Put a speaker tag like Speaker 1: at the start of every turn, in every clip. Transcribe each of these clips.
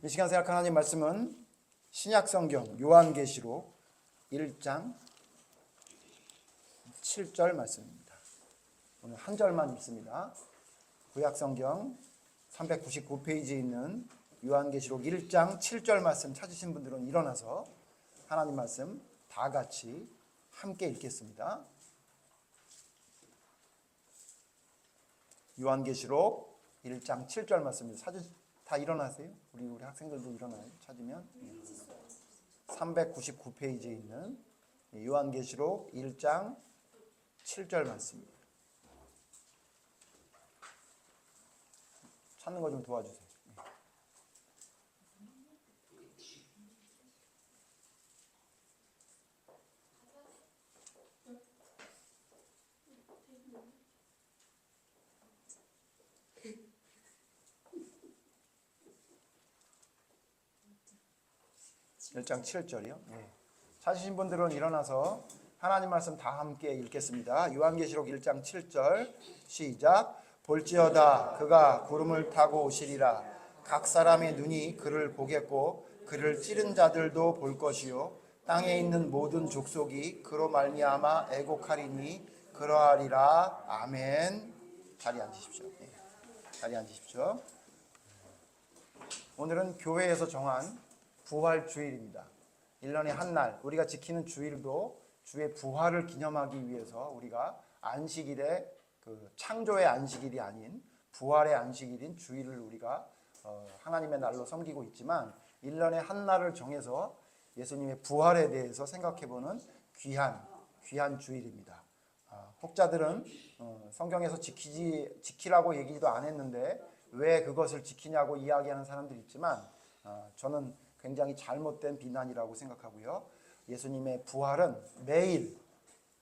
Speaker 1: 이 시간 생각하는 하나님 말씀은 신약성경 요한계시록 1장 7절 말씀입니다. 오늘 한 절만 읽습니다. 구약성경 399페이지에 있는 요한계시록 1장 7절 말씀 찾으신 분들은 일어나서 하나님 말씀 다 같이 함께 읽겠습니다. 요한계시록 1장 7절 말씀입니다. 다 일어나세요. 우리 학생들도 일어나요. 찾으면 399페이지에 있는 요한계시록 1장 7절 말씀입니다. 찾는 거 좀 도와주세요. 일 장 7절이요. 찾으신 분들은 일어나서 하나님 말씀 다 함께 읽겠습니다. 요한계시록 1장 7절 시작. 볼지어다 그가 구름을 타고 오시리라. 각 사람의 눈이 그를 보겠고 그를 찌른 자들도 볼 것이요 땅에 있는 모든 족속이 그로 말미암아 애곡하리니 그러하리라. 아멘. 자리에 앉으십시오. 자리에 앉으십시오. 오늘은 교회에서 정한 부활주일입니다. 1년에 한 날 우리가 지키는 주일도 주의 부활을 기념하기 위해서 우리가 안식일에 창조의 안식일이 아닌 부활의 안식일인 주일을 우리가 하나님의 날로 섬기고 있지만 1년에 한 날을 정해서 예수님의 부활에 대해서 생각해보는 귀한 주일입니다. 혹자들은 성경에서 지키라고 얘기도 안 했는데 왜 그것을 지키냐고 이야기하는 사람들이 있지만 저는 굉장히 잘못된 비난이라고 생각하고요. 예수님의 부활은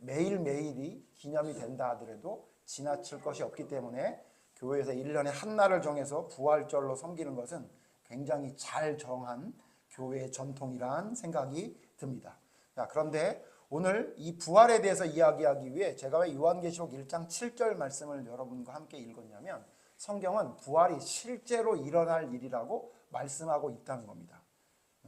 Speaker 1: 매일매일이 기념이 된다 하더라도 지나칠 것이 없기 때문에 교회에서 1년에 한 날을 정해서 부활절로 섬기는 것은 굉장히 잘 정한 교회의 전통이란 생각이 듭니다. 자, 그런데 오늘 이 부활에 대해서 이야기하기 위해 제가 왜 요한계시록 1장 7절 말씀을 여러분과 함께 읽었냐면 성경은 부활이 실제로 일어날 일이라고 말씀하고 있다는 겁니다.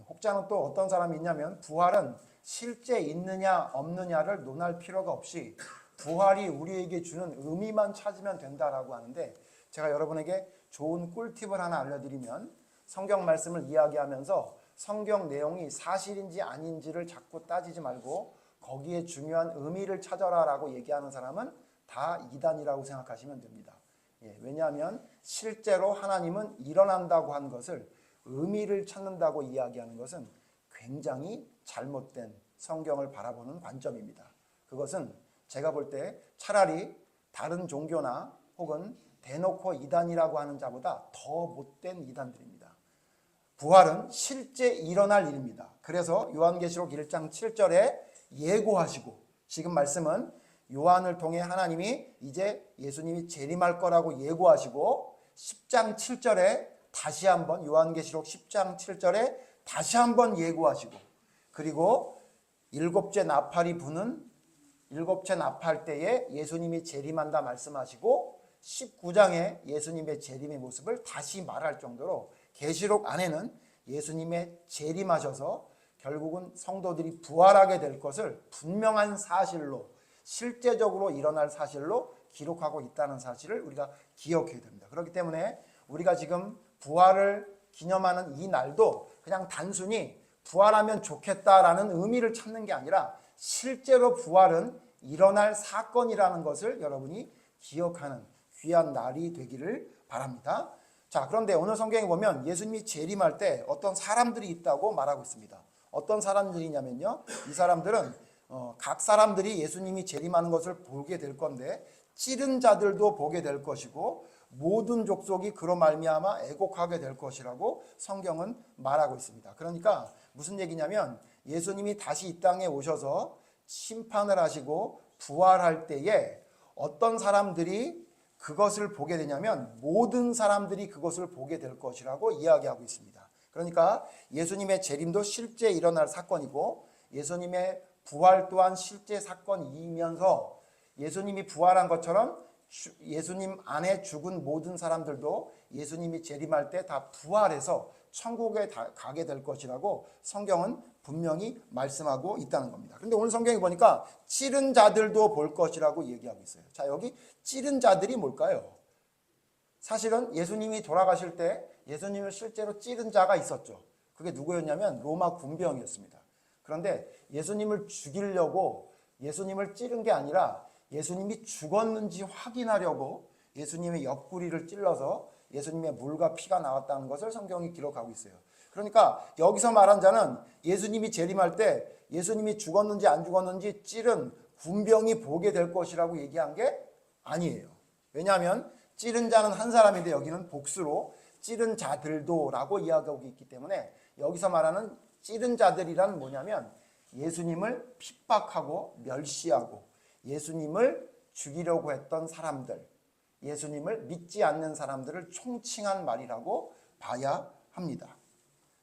Speaker 1: 혹자는 또 어떤 사람이 있냐면 부활은 실제 있느냐 없느냐를 논할 필요가 없이 부활이 우리에게 주는 의미만 찾으면 된다라고 하는데 제가 여러분에게 좋은 꿀팁을 하나 알려드리면 성경 말씀을 이야기하면서 성경 내용이 사실인지 아닌지를 자꾸 따지지 말고 거기에 중요한 의미를 찾아라라고 얘기하는 사람은 다 이단이라고 생각하시면 됩니다. 왜냐하면 실제로 하나님은 일어난다고 한 것을 의미를 찾는다고 이야기하는 것은 굉장히 잘못된 성경을 바라보는 관점입니다. 그것은 제가 볼 때 차라리 다른 종교나 혹은 대놓고 이단이라고 하는 자보다 더 못된 이단들입니다. 부활은 실제 일어날 일입니다. 그래서 요한계시록 1장 7절에 예고하시고 지금 말씀은 요한을 통해 하나님이 이제 예수님이 재림할 거라고 예고하시고 10장 7절에 다시 한번 요한계시록 10장 7절에 다시 한번 예고하시고 그리고 일곱째 나팔이 부는 일곱째 나팔 때에 예수님이 재림한다 말씀하시고 19장에 예수님의 재림의 모습을 다시 말할 정도로 계시록 안에는 예수님의 재림하셔서 결국은 성도들이 부활하게 될 것을 분명한 사실로 실제적으로 일어날 사실로 기록하고 있다는 사실을 우리가 기억해야 됩니다. 그렇기 때문에 우리가 지금 부활을 기념하는 이 날도 그냥 단순히 부활하면 좋겠다라는 의미를 찾는 게 아니라 실제로 부활은 일어날 사건이라는 것을 여러분이 기억하는 귀한 날이 되기를 바랍니다. 자, 그런데 오늘 성경에 보면 예수님이 재림할 때 어떤 사람들이 있다고 말하고 있습니다. 어떤 사람들이냐면요. 이 사람들은 각 사람들이 예수님이 재림하는 것을 보게 될 건데 찌른 자들도 보게 될 것이고 모든 족속이 그로 말미암아 애곡하게 될 것이라고 성경은 말하고 있습니다. 그러니까 무슨 얘기냐면 예수님이 다시 이 땅에 오셔서 심판을 하시고 부활할 때에 어떤 사람들이 그것을 보게 되냐면 모든 사람들이 그것을 보게 될 것이라고 이야기하고 있습니다. 그러니까 예수님의 재림도 실제 일어날 사건이고 예수님의 부활 또한 실제 사건이면서 예수님이 부활한 것처럼 예수님 안에 죽은 모든 사람들도 예수님이 재림할 때 다 부활해서 천국에 가게 될 것이라고 성경은 분명히 말씀하고 있다는 겁니다. 그런데 오늘 성경에 보니까 찌른 자들도 볼 것이라고 얘기하고 있어요. 자, 여기 찌른 자들이 뭘까요? 사실은 예수님이 돌아가실 때 예수님을 실제로 찌른 자가 있었죠. 그게 누구였냐면 로마 군병이었습니다. 그런데 예수님을 죽이려고 예수님을 찌른 게 아니라 예수님이 죽었는지 확인하려고 예수님의 옆구리를 찔러서 예수님의 물과 피가 나왔다는 것을 성경이 기록하고 있어요. 그러니까 여기서 말한 자는 예수님이 재림할 때 예수님이 죽었는지 안 죽었는지 찌른 군병이 보게 될 것이라고 얘기한 게 아니에요. 왜냐하면 찌른 자는 한 사람인데 여기는 복수로 찌른 자들도 라고 이야기하고 있기 때문에 여기서 말하는 찌른 자들이란 뭐냐면 예수님을 핍박하고 멸시하고 예수님을 죽이려고 했던 사람들, 예수님을 믿지 않는 사람들을 총칭한 말이라고 봐야 합니다.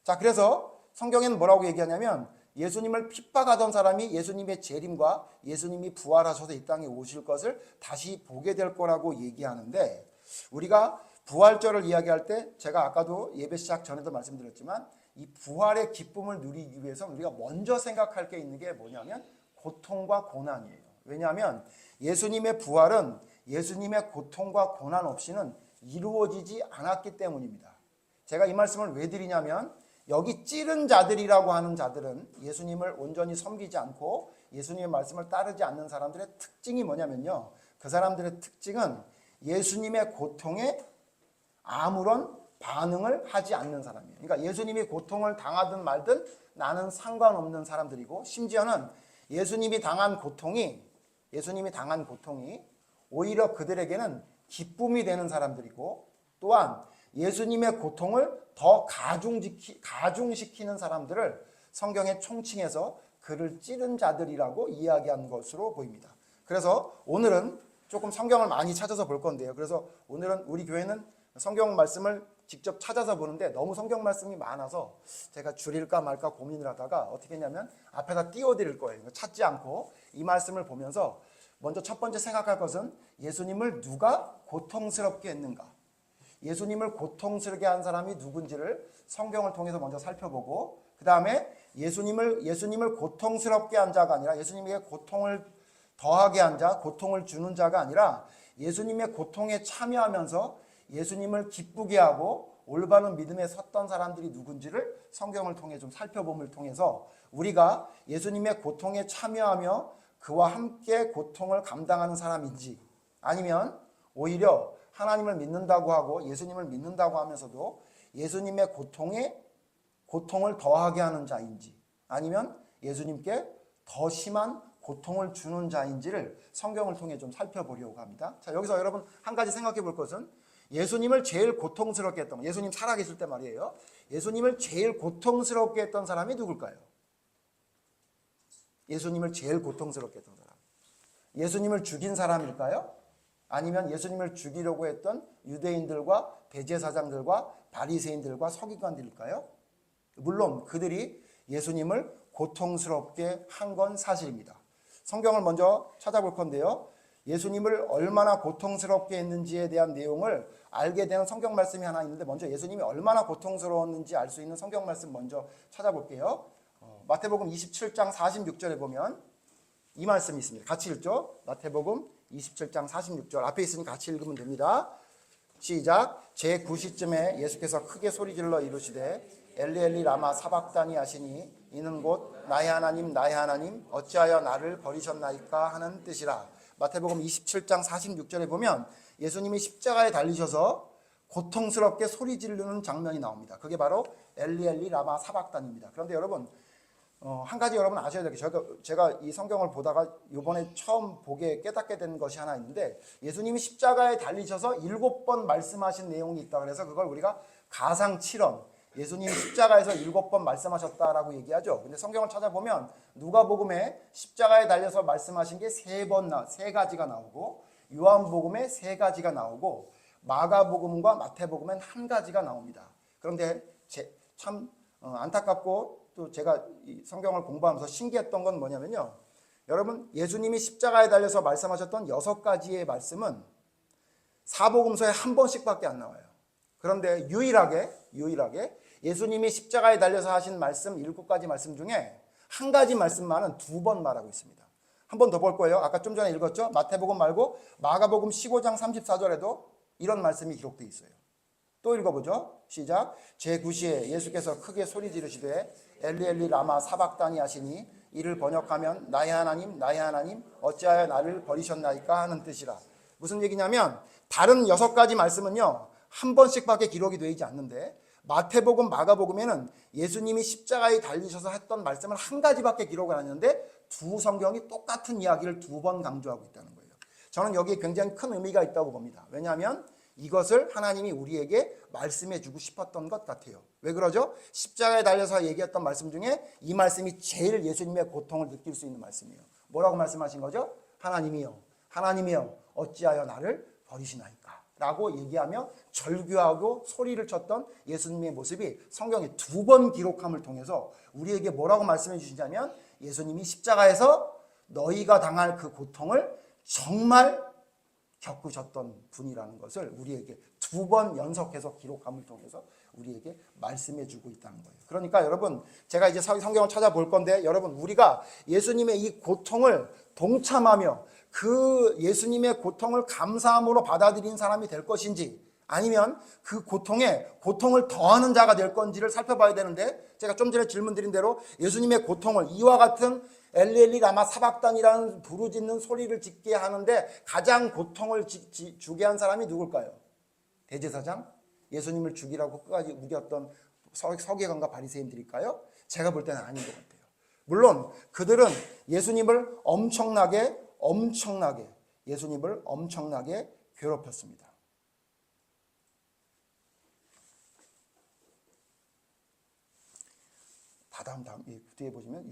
Speaker 1: 자, 그래서 성경에는 뭐라고 얘기하냐면 예수님을 핍박하던 사람이 예수님의 재림과 예수님이 부활하셔서 이 땅에 오실 것을 다시 보게 될 거라고 얘기하는데, 우리가 부활절을 이야기할 때 제가 아까도 예배 시작 전에도 말씀드렸지만 이 부활의 기쁨을 누리기 위해서 우리가 먼저 생각할 게 있는 게 뭐냐면 고통과 고난이에요. 왜냐하면 예수님의 부활은 예수님의 고통과 고난 없이는 이루어지지 않았기 때문입니다. 제가 이 말씀을 왜 드리냐면 여기 찌른 자들이라고 하는 자들은 예수님을 온전히 섬기지 않고 예수님의 말씀을 따르지 않는 사람들의 특징이 뭐냐면요, 그 사람들의 특징은 예수님의 고통에 아무런 반응을 하지 않는 사람이에요. 그러니까 예수님이 고통을 당하든 말든 나는 상관없는 사람들이고, 심지어는 예수님이 당한 고통이 오히려 그들에게는 기쁨이 되는 사람들이고, 또한 예수님의 고통을 더 가중시키는 사람들을 성경의 총칭해서 그를 찌른 자들이라고 이야기한 것으로 보입니다. 그래서 오늘은 조금 성경을 많이 찾아서 볼 건데요. 그래서 오늘은 우리 교회는 성경 말씀을 직접 찾아서 보는데 너무 성경 말씀이 많아서 제가 줄일까 말까 고민을 하다가 어떻게 했냐면 앞에다 띄워드릴 거예요. 찾지 않고 이 말씀을 보면서 먼저 첫 번째 생각할 것은 예수님을 누가 고통스럽게 했는가, 예수님을 고통스럽게 한 사람이 누군지를 성경을 통해서 먼저 살펴보고, 그 다음에 예수님을 고통스럽게 한 자가 아니라 예수님에게 고통을 더하게 한 자, 고통을 주는 자가 아니라 예수님의 고통에 참여하면서 예수님을 기쁘게 하고 올바른 믿음에 섰던 사람들이 누군지를 성경을 통해 좀 살펴봄을 통해서 우리가 예수님의 고통에 참여하며 그와 함께 고통을 감당하는 사람인지, 아니면 오히려 하나님을 믿는다고 하고 예수님을 믿는다고 하면서도 예수님의 고통을 더하게 하는 자인지, 아니면 예수님께 더 심한 고통을 주는 자인지를 성경을 통해 좀 살펴보려고 합니다. 자, 여기서 여러분 한 가지 생각해 볼 것은 예수님을 제일 고통스럽게 했던, 예수님 살아계실 때 말이에요, 예수님을 제일 고통스럽게 했던 사람이 누굴까요? 예수님을 제일 고통스럽게 했던 사람, 예수님을 죽인 사람일까요? 아니면 예수님을 죽이려고 했던 유대인들과 대제사장들과 바리새인들과 서기관들일까요? 물론 그들이 예수님을 고통스럽게 한 건 사실입니다. 성경을 먼저 찾아볼 건데요, 예수님을 얼마나 고통스럽게 했는지에 대한 내용을 알게 되는 성경 말씀이 하나 있는데, 먼저 예수님이 얼마나 고통스러웠는지 알 수 있는 성경 말씀 먼저 찾아볼게요. 마태복음 27장 46절에 보면 이 말씀이 있습니다. 같이 읽죠. 마태복음 27장 46절 앞에 있으니 같이 읽으면 됩니다. 시작. 제9시쯤에 예수께서 크게 소리질러 이르시되 엘리 엘리 라마 사박다니 하시니 이는 곧 나의 하나님 나의 하나님 어찌하여 나를 버리셨나이까 하는 뜻이라. 마태복음 27장 46절에 보면 예수님이 십자가에 달리셔서 고통스럽게 소리 지르는 장면이 나옵니다. 그게 바로 엘리 엘리 라마 사박단입니다. 그런데 여러분 한 가지 여러분 아셔야 될 게, 제가 이 성경을 보다가 이번에 처음 깨닫게 된 것이 하나 있는데, 예수님이 십자가에 달리셔서 7번 말씀하신 내용이 있다 그래서 그걸 우리가 가상칠언, 예수님이 십자가에서 7번 말씀하셨다라고 얘기하죠. 근데 성경을 찾아보면 누가복음에 십자가에 달려서 말씀하신 게 3가지가 나오고, 요한복음에 3가지가 나오고, 마가복음과 마태복음엔 1가지가 나옵니다. 그런데 참 안타깝고 또 제가 이 성경을 공부하면서 신기했던 건 뭐냐면요, 여러분 예수님이 십자가에 달려서 말씀하셨던 6가지의 말씀은 사복음서에 한 번씩밖에 안 나와요. 그런데 유일하게 예수님이 십자가에 달려서 하신 말씀 7가지 말씀 중에 한 가지 말씀만은 2번 말하고 있습니다. 한 번 더 볼 거예요. 아까 좀 전에 읽었죠? 마태복음 말고 마가복음 15장 34절에도 이런 말씀이 기록되어 있어요. 또 읽어보죠. 시작. 제9시에 예수께서 크게 소리 지르시되 엘리 엘리 라마 사박다니 하시니 이를 번역하면 나의 하나님 어찌하여 나를 버리셨나이까 하는 뜻이라. 무슨 얘기냐면 다른 6가지 말씀은요 한 번씩밖에 기록이 되지 않는데 마태복음 마가복음에는 예수님이 십자가에 달리셔서 했던 말씀을 한 가지밖에 기록을 안 했는데 두 성경이 똑같은 이야기를 2번 강조하고 있다는 거예요. 저는 여기에 굉장히 큰 의미가 있다고 봅니다. 왜냐하면 이것을 하나님이 우리에게 말씀해 주고 싶었던 것 같아요. 왜 그러죠? 십자가에 달려서 얘기했던 말씀 중에 이 말씀이 제일 예수님의 고통을 느낄 수 있는 말씀이에요. 뭐라고 말씀하신 거죠? 하나님이여 어찌하여 나를 버리시나이까 라고 얘기하며 절규하고 소리를 쳤던 예수님의 모습이 성경에 2번 기록함을 통해서 우리에게 뭐라고 말씀해 주시냐면 예수님이 십자가에서 너희가 당할 그 고통을 정말 겪으셨던 분이라는 것을 우리에게 2번 연속해서 기록함을 통해서 우리에게 말씀해 주고 있다는 거예요. 그러니까 여러분 제가 이제 성경을 찾아볼 건데 여러분 우리가 예수님의 이 고통을 동참하며 그 예수님의 고통을 감사함으로 받아들이는 사람이 될 것인지 아니면 그 고통을 더하는 자가 될 건지를 살펴봐야 되는데 제가 좀 전에 질문 드린 대로 예수님의 고통을 이와 같은 엘리엘리 라마 사박단이라는 부르짖는 소리를 짓게 하는데 가장 고통을 주게 한 사람이 누굴까요? 대제사장? 예수님을 죽이라고 끝까지 우겼던 서기관과 바리새인들일까요? 제가 볼 때는 아닌 것 같아요. 물론 그들은 예수님을 엄청나게 괴롭혔습니다. 다음 뒤에 보시면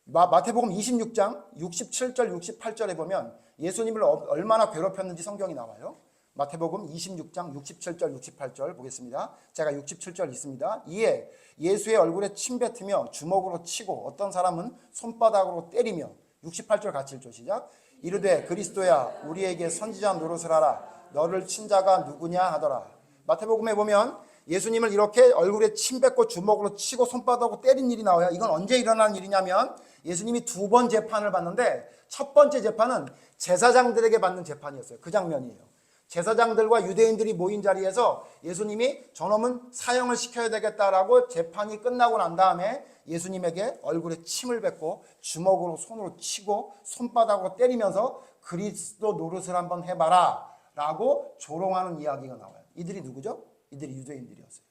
Speaker 1: 마태복음 26장 67절 68절에 보면 예수님을 얼마나 괴롭혔는지 성경이 나와요. 마태복음 26장 67절 68절 보겠습니다. 제가 67절 있습니다. 이에 예수의 얼굴에 침 뱉으며 주먹으로 치고 어떤 사람은 손바닥으로 때리며 68절 같이 읽죠. 시작. 이르되 그리스도야 우리에게 선지자 노릇을 하라. 너를 친 자가 누구냐 하더라. 마태복음에 보면 예수님을 이렇게 얼굴에 침 뱉고 주먹으로 치고 손바닥으로 때린 일이 나와요. 이건 언제 일어난 일이냐면 예수님이 2번 재판을 받는데 첫 번째 재판은 제사장들에게 받는 재판이었어요. 그 장면이에요. 제사장들과 유대인들이 모인 자리에서 예수님이 저놈은 사형을 시켜야 되겠다라고 재판이 끝나고 난 다음에 예수님에게 얼굴에 침을 뱉고 주먹으로 손으로 치고 손바닥으로 때리면서 그리스도 노릇을 한번 해봐라 라고 조롱하는 이야기가 나와요. 이들이 누구죠? 이들이 유대인들이었어요.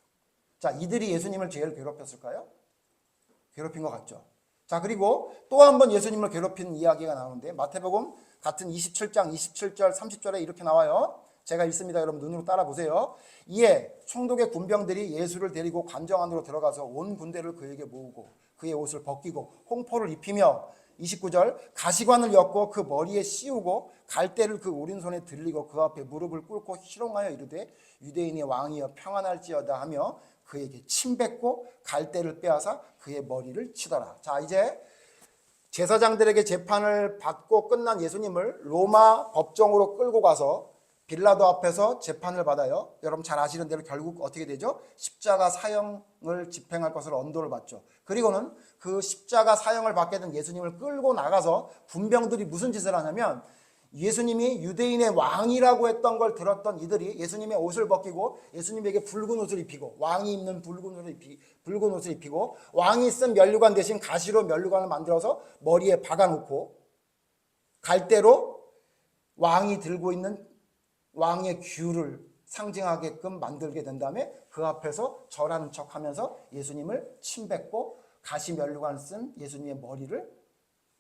Speaker 1: 자, 이들이 예수님을 제일 괴롭혔을까요? 괴롭힌 것 같죠. 자, 그리고 또 한 번 예수님을 괴롭힌 이야기가 나오는데 마태복음 같은 27장 27절 30절에 이렇게 나와요. 제가 읽습니다. 여러분 눈으로 따라 보세요. 이에 총독의 군병들이 예수를 데리고 관정 안으로 들어가서 온 군대를 그에게 모으고 그의 옷을 벗기고 홍포를 입히며 29절 가시관을 엮고 그 머리에 씌우고 갈대를 그 오른손에 들리고 그 앞에 무릎을 꿇고 희롱하여 이르되 유대인의 왕이여 평안할지어다 하며 그에게 침뱉고 갈대를 빼앗아 그의 머리를 치더라. 자, 이제 제사장들에게 재판을 받고 끝난 예수님을 로마 법정으로 끌고 가서 빌라도 앞에서 재판을 받아요. 여러분 잘 아시는 대로 결국 어떻게 되죠? 십자가 사형을 집행할 것으로 언도를 받죠. 그리고는 그 십자가 사형을 받게 된 예수님을 끌고 나가서 군병들이 무슨 짓을 하냐면 예수님이 유대인의 왕이라고 했던 걸 들었던 이들이 예수님의 옷을 벗기고 예수님에게 붉은 옷을 입히고 왕이 입는 붉은 옷을 입히고 왕이 쓴 면류관 대신 가시로 면류관을 만들어서 머리에 박아놓고 갈대로 왕이 들고 있는 왕의 규를 상징하게끔 만들게 된 다음에 그 앞에서 절하는 척하면서 예수님을 침뱉고 가시 면류관 쓴 예수님의 머리를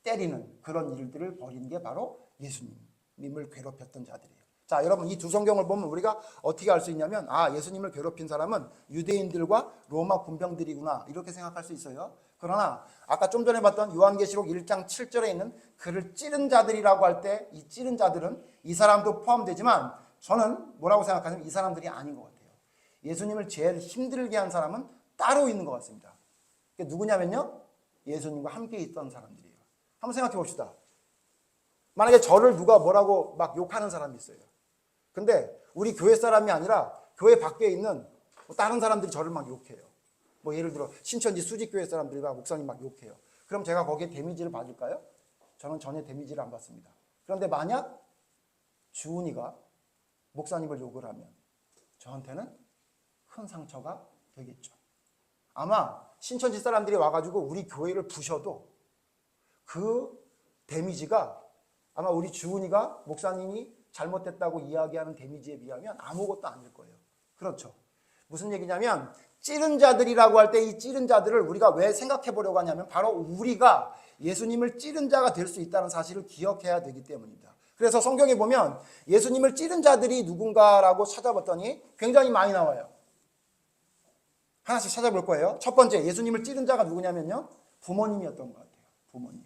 Speaker 1: 때리는 그런 일들을 벌인 게 바로 예수님을 괴롭혔던 자들이에요. 자, 여러분 이 두 성경을 보면 우리가 어떻게 알 수 있냐면 예수님을 괴롭힌 사람은 유대인들과 로마 군병들이구나 이렇게 생각할 수 있어요. 그러나 아까 좀 전에 봤던 요한계시록 1장 7절에 있는 그를 찌른 자들이라고 할 때 이 찌른 자들은 이 사람도 포함되지만 저는 뭐라고 생각하냐면 이 사람들이 아닌 것 같아요. 예수님을 제일 힘들게 한 사람은 따로 있는 것 같습니다. 그게 누구냐면요. 예수님과 함께 있던 사람들이에요. 한번 생각해 봅시다. 만약에 저를 누가 뭐라고 막 욕하는 사람이 있어요. 근데 우리 교회 사람이 아니라 교회 밖에 있는 다른 사람들이 저를 막 욕해요. 뭐 예를 들어 신천지 수직교회 사람들이 막 목사님 막 욕해요. 그럼 제가 거기에 데미지를 받을까요? 저는 전혀 데미지를 안 받습니다. 그런데 만약 주은이가 목사님을 욕을 하면 저한테는 큰 상처가 되겠죠. 아마 신천지 사람들이 와가지고 우리 교회를 부셔도 그 데미지가 아마 우리 주은이가 목사님이 잘못됐다고 이야기하는 데미지에 비하면 아무것도 아닐 거예요. 그렇죠. 무슨 얘기냐면 찌른 자들이라고 할 때 이 찌른 자들을 우리가 왜 생각해 보려고 하냐면 바로 우리가 예수님을 찌른 자가 될 수 있다는 사실을 기억해야 되기 때문입니다. 그래서 성경에 보면 예수님을 찌른 자들이 누군가라고 찾아봤더니 굉장히 많이 나와요. 하나씩 찾아볼 거예요. 첫 번째, 예수님을 찌른 자가 누구냐면요, 부모님이었던 것 같아요. 부모님.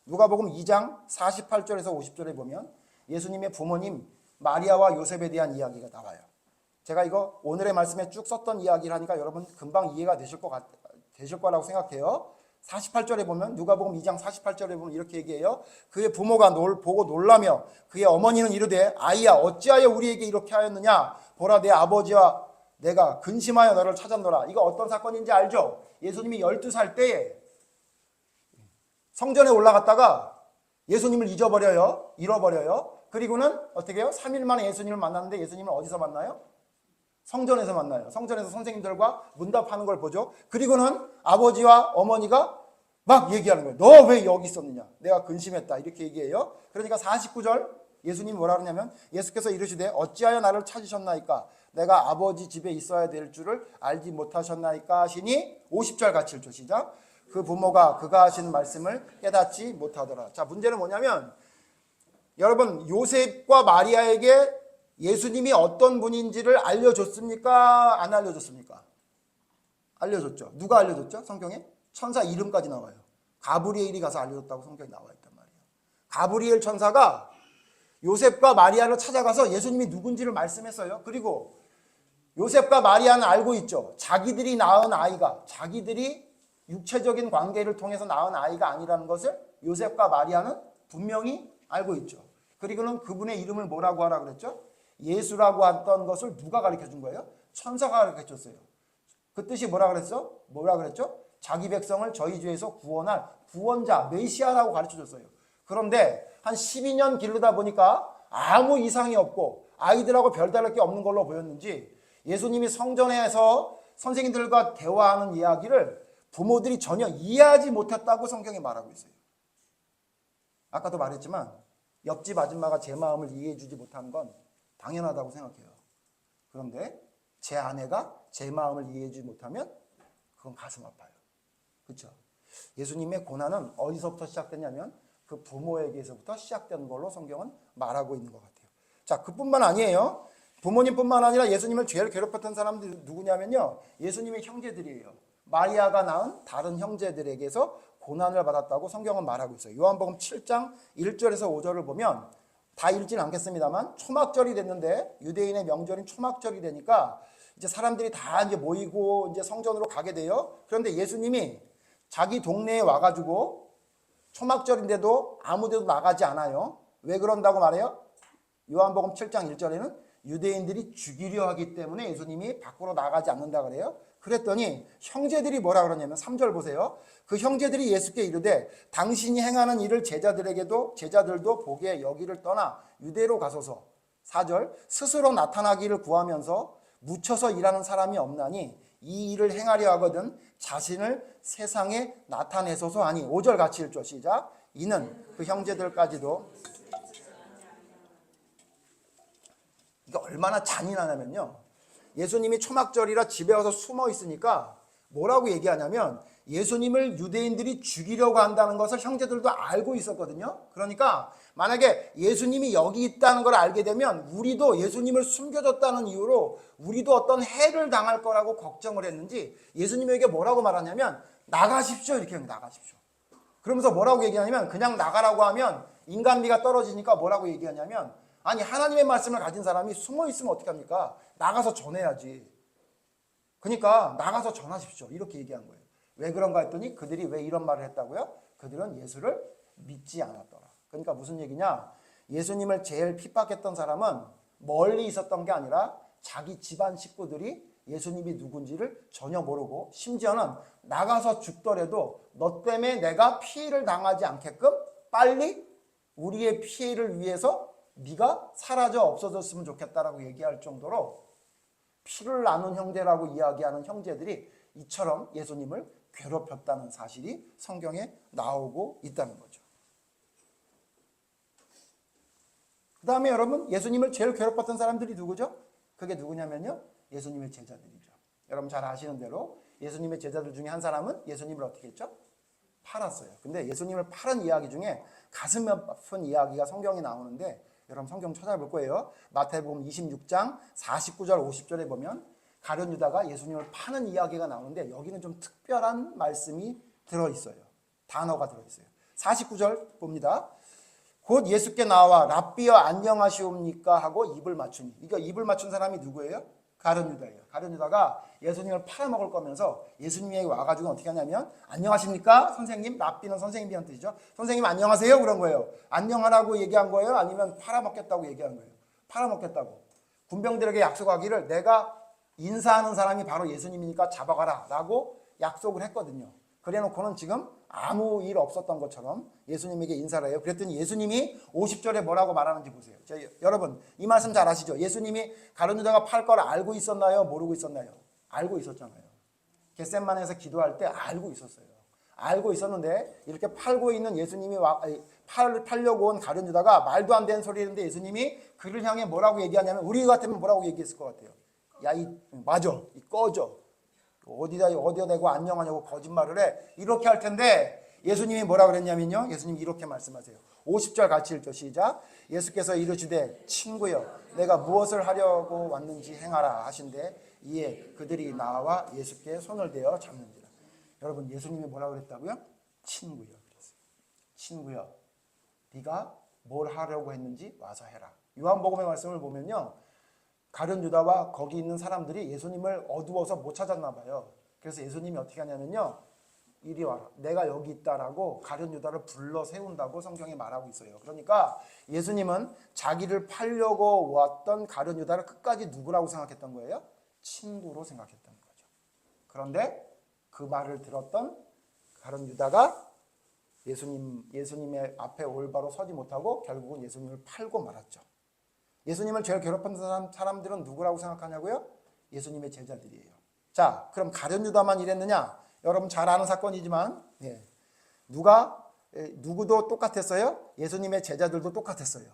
Speaker 1: 누가복음 2장 48절에서 50절에 보면 예수님의 부모님 마리아와 요셉에 대한 이야기가 나와요. 제가 이거 오늘의 말씀에 쭉 썼던 이야기를 하니까 여러분 금방 이해가 되실 거라고 생각해요. 48절에 보면 누가복음 2장 48절에 보면 이렇게 얘기해요. 그의 부모가 보고 놀라며 그의 어머니는 이르되 아이야 어찌하여 우리에게 이렇게 하였느냐 보라 내 아버지와 내가 근심하여 너를 찾았노라. 이거 어떤 사건인지 알죠? 예수님이 12살 때에 성전에 올라갔다가 예수님을 잃어버려요. 그리고는 어떻게 해요? 3일 만에 예수님을 만났는데 예수님을 어디서 만나요? 성전에서 만나요. 성전에서 선생님들과 문답하는 걸 보죠. 그리고는 아버지와 어머니가 막 얘기하는 거예요. 너 왜 여기 있었느냐? 내가 근심했다. 이렇게 얘기해요. 그러니까 49절 예수님이 뭐라 그러냐면 예수께서 이르시되 어찌하여 나를 찾으셨나이까? 내가 아버지 집에 있어야 될 줄을 알지 못하셨나이까 하시니 50절 같이 읽죠. 시작. 그 부모가 그가 하신 말씀을 깨닫지 못하더라. 자, 문제는 뭐냐면 여러분 요셉과 마리아에게 예수님이 어떤 분인지를 알려줬습니까? 안 알려줬습니까? 알려줬죠. 누가 알려줬죠? 성경에? 천사 이름까지 나와요. 가브리엘이 가서 알려줬다고 성경에 나와 있단 말이에요. 가브리엘 천사가 요셉과 마리아를 찾아가서 예수님이 누군지를 말씀했어요. 그리고 요셉과 마리아는 알고 있죠. 자기들이 낳은 아이가, 자기들이 육체적인 관계를 통해서 낳은 아이가 아니라는 것을 요셉과 마리아는 분명히 알고 있죠. 그리고는 그분의 이름을 뭐라고 하라 그랬죠? 예수라고 했던 것을 누가 가르쳐 준 거예요? 천사가 가르쳐 줬어요. 그 뜻이 뭐라 그랬죠? 자기 백성을 저희 죄에서 구원할 구원자, 메시아라고 가르쳐 줬어요. 그런데 한 12년 기르다 보니까 아무 이상이 없고 아이들하고 별다를 게 없는 걸로 보였는지 예수님이 성전에서 선생님들과 대화하는 이야기를 부모들이 전혀 이해하지 못했다고 성경에 말하고 있어요. 아까도 말했지만 옆집 아줌마가 제 마음을 이해해 주지 못한 건 당연하다고 생각해요. 그런데 제 아내가 제 마음을 이해해 주지 못하면 그건 가슴 아파요. 그렇죠? 예수님의 고난은 어디서부터 시작됐냐면 그 부모에게서부터 시작된 걸로 성경은 말하고 있는 것 같아요. 자, 그뿐만 아니에요. 부모님뿐만 아니라 예수님을 제일 괴롭혔던 사람들이 누구냐면요, 예수님의 형제들이에요. 마리아가 낳은 다른 형제들에게서 고난을 받았다고 성경은 말하고 있어요. 요한복음 7장 1절에서 5절을 보면 다 읽지는 않겠습니다만 초막절이 됐는데 유대인의 명절인 초막절이 되니까 이제 사람들이 다 이제 모이고 이제 성전으로 가게 돼요. 그런데 예수님이 자기 동네에 와가지고 초막절인데도 아무데도 나가지 않아요. 왜 그런다고 말해요? 요한복음 7장 1절에는 유대인들이 죽이려 하기 때문에 예수님이 밖으로 나가지 않는다 그래요. 그랬더니 형제들이 뭐라 그러냐면 3절 보세요. 그 형제들이 예수께 이르되 당신이 행하는 일을 제자들도 보게 여기를 떠나 유대로 가소서. 4절 스스로 나타나기를 구하면서 묻혀서 일하는 사람이 없나니 이 일을 행하려 하거든 자신을 세상에 나타내소서 하니. 5절 같이 읽죠. 시작. 이는 그 형제들까지도. 이게 얼마나 잔인하냐면요, 예수님이 초막절이라 집에 와서 숨어 있으니까 뭐라고 얘기하냐면 예수님을 유대인들이 죽이려고 한다는 것을 형제들도 알고 있었거든요. 그러니까 만약에 예수님이 여기 있다는 걸 알게 되면 우리도 예수님을 숨겨줬다는 이유로 우리도 어떤 해를 당할 거라고 걱정을 했는지 예수님에게 뭐라고 말하냐면 나가십시오, 이렇게 나가십시오. 그러면서 뭐라고 얘기하냐면 그냥 나가라고 하면 인간미가 떨어지니까 뭐라고 얘기하냐면 아니 하나님의 말씀을 가진 사람이 숨어 있으면 어떡합니까? 나가서 전해야지. 그러니까 나가서 전하십시오, 이렇게 얘기한 거예요. 왜 그런가 했더니 그들이 왜 이런 말을 했다고요? 그들은 예수를 믿지 않았더라. 그러니까 무슨 얘기냐? 예수님을 제일 핍박했던 사람은 멀리 있었던 게 아니라 자기 집안 식구들이 예수님이 누군지를 전혀 모르고 심지어는 나가서 죽더라도 너 때문에 내가 피해를 당하지 않게끔 빨리 우리의 피해를 위해서 네가 사라져 없어졌으면 좋겠다라고 얘기할 정도로 피를 나눈 형제라고 이야기하는 형제들이 이처럼 예수님을 괴롭혔다는 사실이 성경에 나오고 있다는 거죠. 그 다음에 여러분, 예수님을 제일 괴롭혔던 사람들이 누구죠? 그게 누구냐면요, 예수님의 제자들이죠. 여러분 잘 아시는 대로 예수님의 제자들 중에 한 사람은 예수님을 어떻게 했죠? 팔았어요. 근데 예수님을 팔은 이야기 중에 가슴 아픈 이야기가 성경에 나오는데, 여러분 성경 찾아볼 거예요. 마태복음 26장 49절 50절에 보면 가룟 유다가 예수님을 파는 이야기가 나오는데, 여기는 좀 특별한 말씀이 들어있어요. 단어가 들어있어요. 49절 봅니다. 곧 예수께 나와 랍비여 안녕하시옵니까 하고 입을 맞추니. 그러니까 입을 맞춘 사람이 누구예요? 가룟 유다예요. 가룟 유다가 예수님을 팔아먹을 거면서 예수님에게 와가지고 어떻게 하냐면, 안녕하십니까 선생님? 랍비는 선생님이라는 뜻이죠. 선생님 안녕하세요 그런 거예요. 안녕하라고 얘기한 거예요? 아니면 팔아먹겠다고 얘기한 거예요? 팔아먹겠다고. 군병들에게 약속하기를 내가 인사하는 사람이 바로 예수님이니까 잡아가라 라고 약속을 했거든요. 그래놓고는 지금 아무 일 없었던 것처럼 예수님에게 인사를 해요. 그랬더니 예수님이 50절에 뭐라고 말하는지 보세요. 여러분 이 말씀 잘 아시죠? 예수님이 가룟 유다가 팔 걸 알고 있었나요? 모르고 있었나요? 알고 있었잖아요. 겟셋마네에서 기도할 때 알고 있었어요. 알고 있었는데 이렇게 팔고 있는 예수님이 팔려고 온 가룟 유다가 말도 안 되는 소리 했는데 예수님이 그를 향해 뭐라고 얘기하냐면, 우리 같으면 뭐라고 얘기했을 것 같아요? 야, 맞아, 꺼져. 어디다 대고 안녕하냐고 거짓말을 해. 이렇게 할 텐데 예수님이 뭐라 그랬냐면요, 예수님이 이렇게 말씀하세요. 50절 같이 읽죠. 시작. 예수께서 이르시되 친구여 내가 무엇을 하려고 왔는지 행하라 하신대 이에 그들이 나와 예수께 손을 대어 잡는지라. 여러분 예수님이 뭐라 그랬다고요? 친구여 그랬어요. 친구여 네가 뭘 하려고 했는지 와서 해라. 요한복음의 말씀을 보면요, 가룟 유다와 거기 있는 사람들이 예수님을 어두워서 못 찾았나 봐요. 그래서 예수님이 어떻게 하냐면요, 이리 와라. 내가 여기 있다라고 가룟 유다를 불러 세운다고 성경에 말하고 있어요. 그러니까 예수님은 자기를 팔려고 왔던 가룟 유다를 끝까지 누구라고 생각했던 거예요? 친구로 생각했던 거죠. 그런데 그 말을 들었던 가룟 유다가 예수님의 앞에 올바로 서지 못하고 결국은 예수님을 팔고 말았죠. 예수님을 제일 괴롭힌 사람들은 누구라고 생각하냐고요? 예수님의 제자들이에요. 자, 그럼 가룟 유다만 이랬느냐? 여러분 잘 아는 사건이지만 누구도 똑같았어요? 예수님의 제자들도 똑같았어요.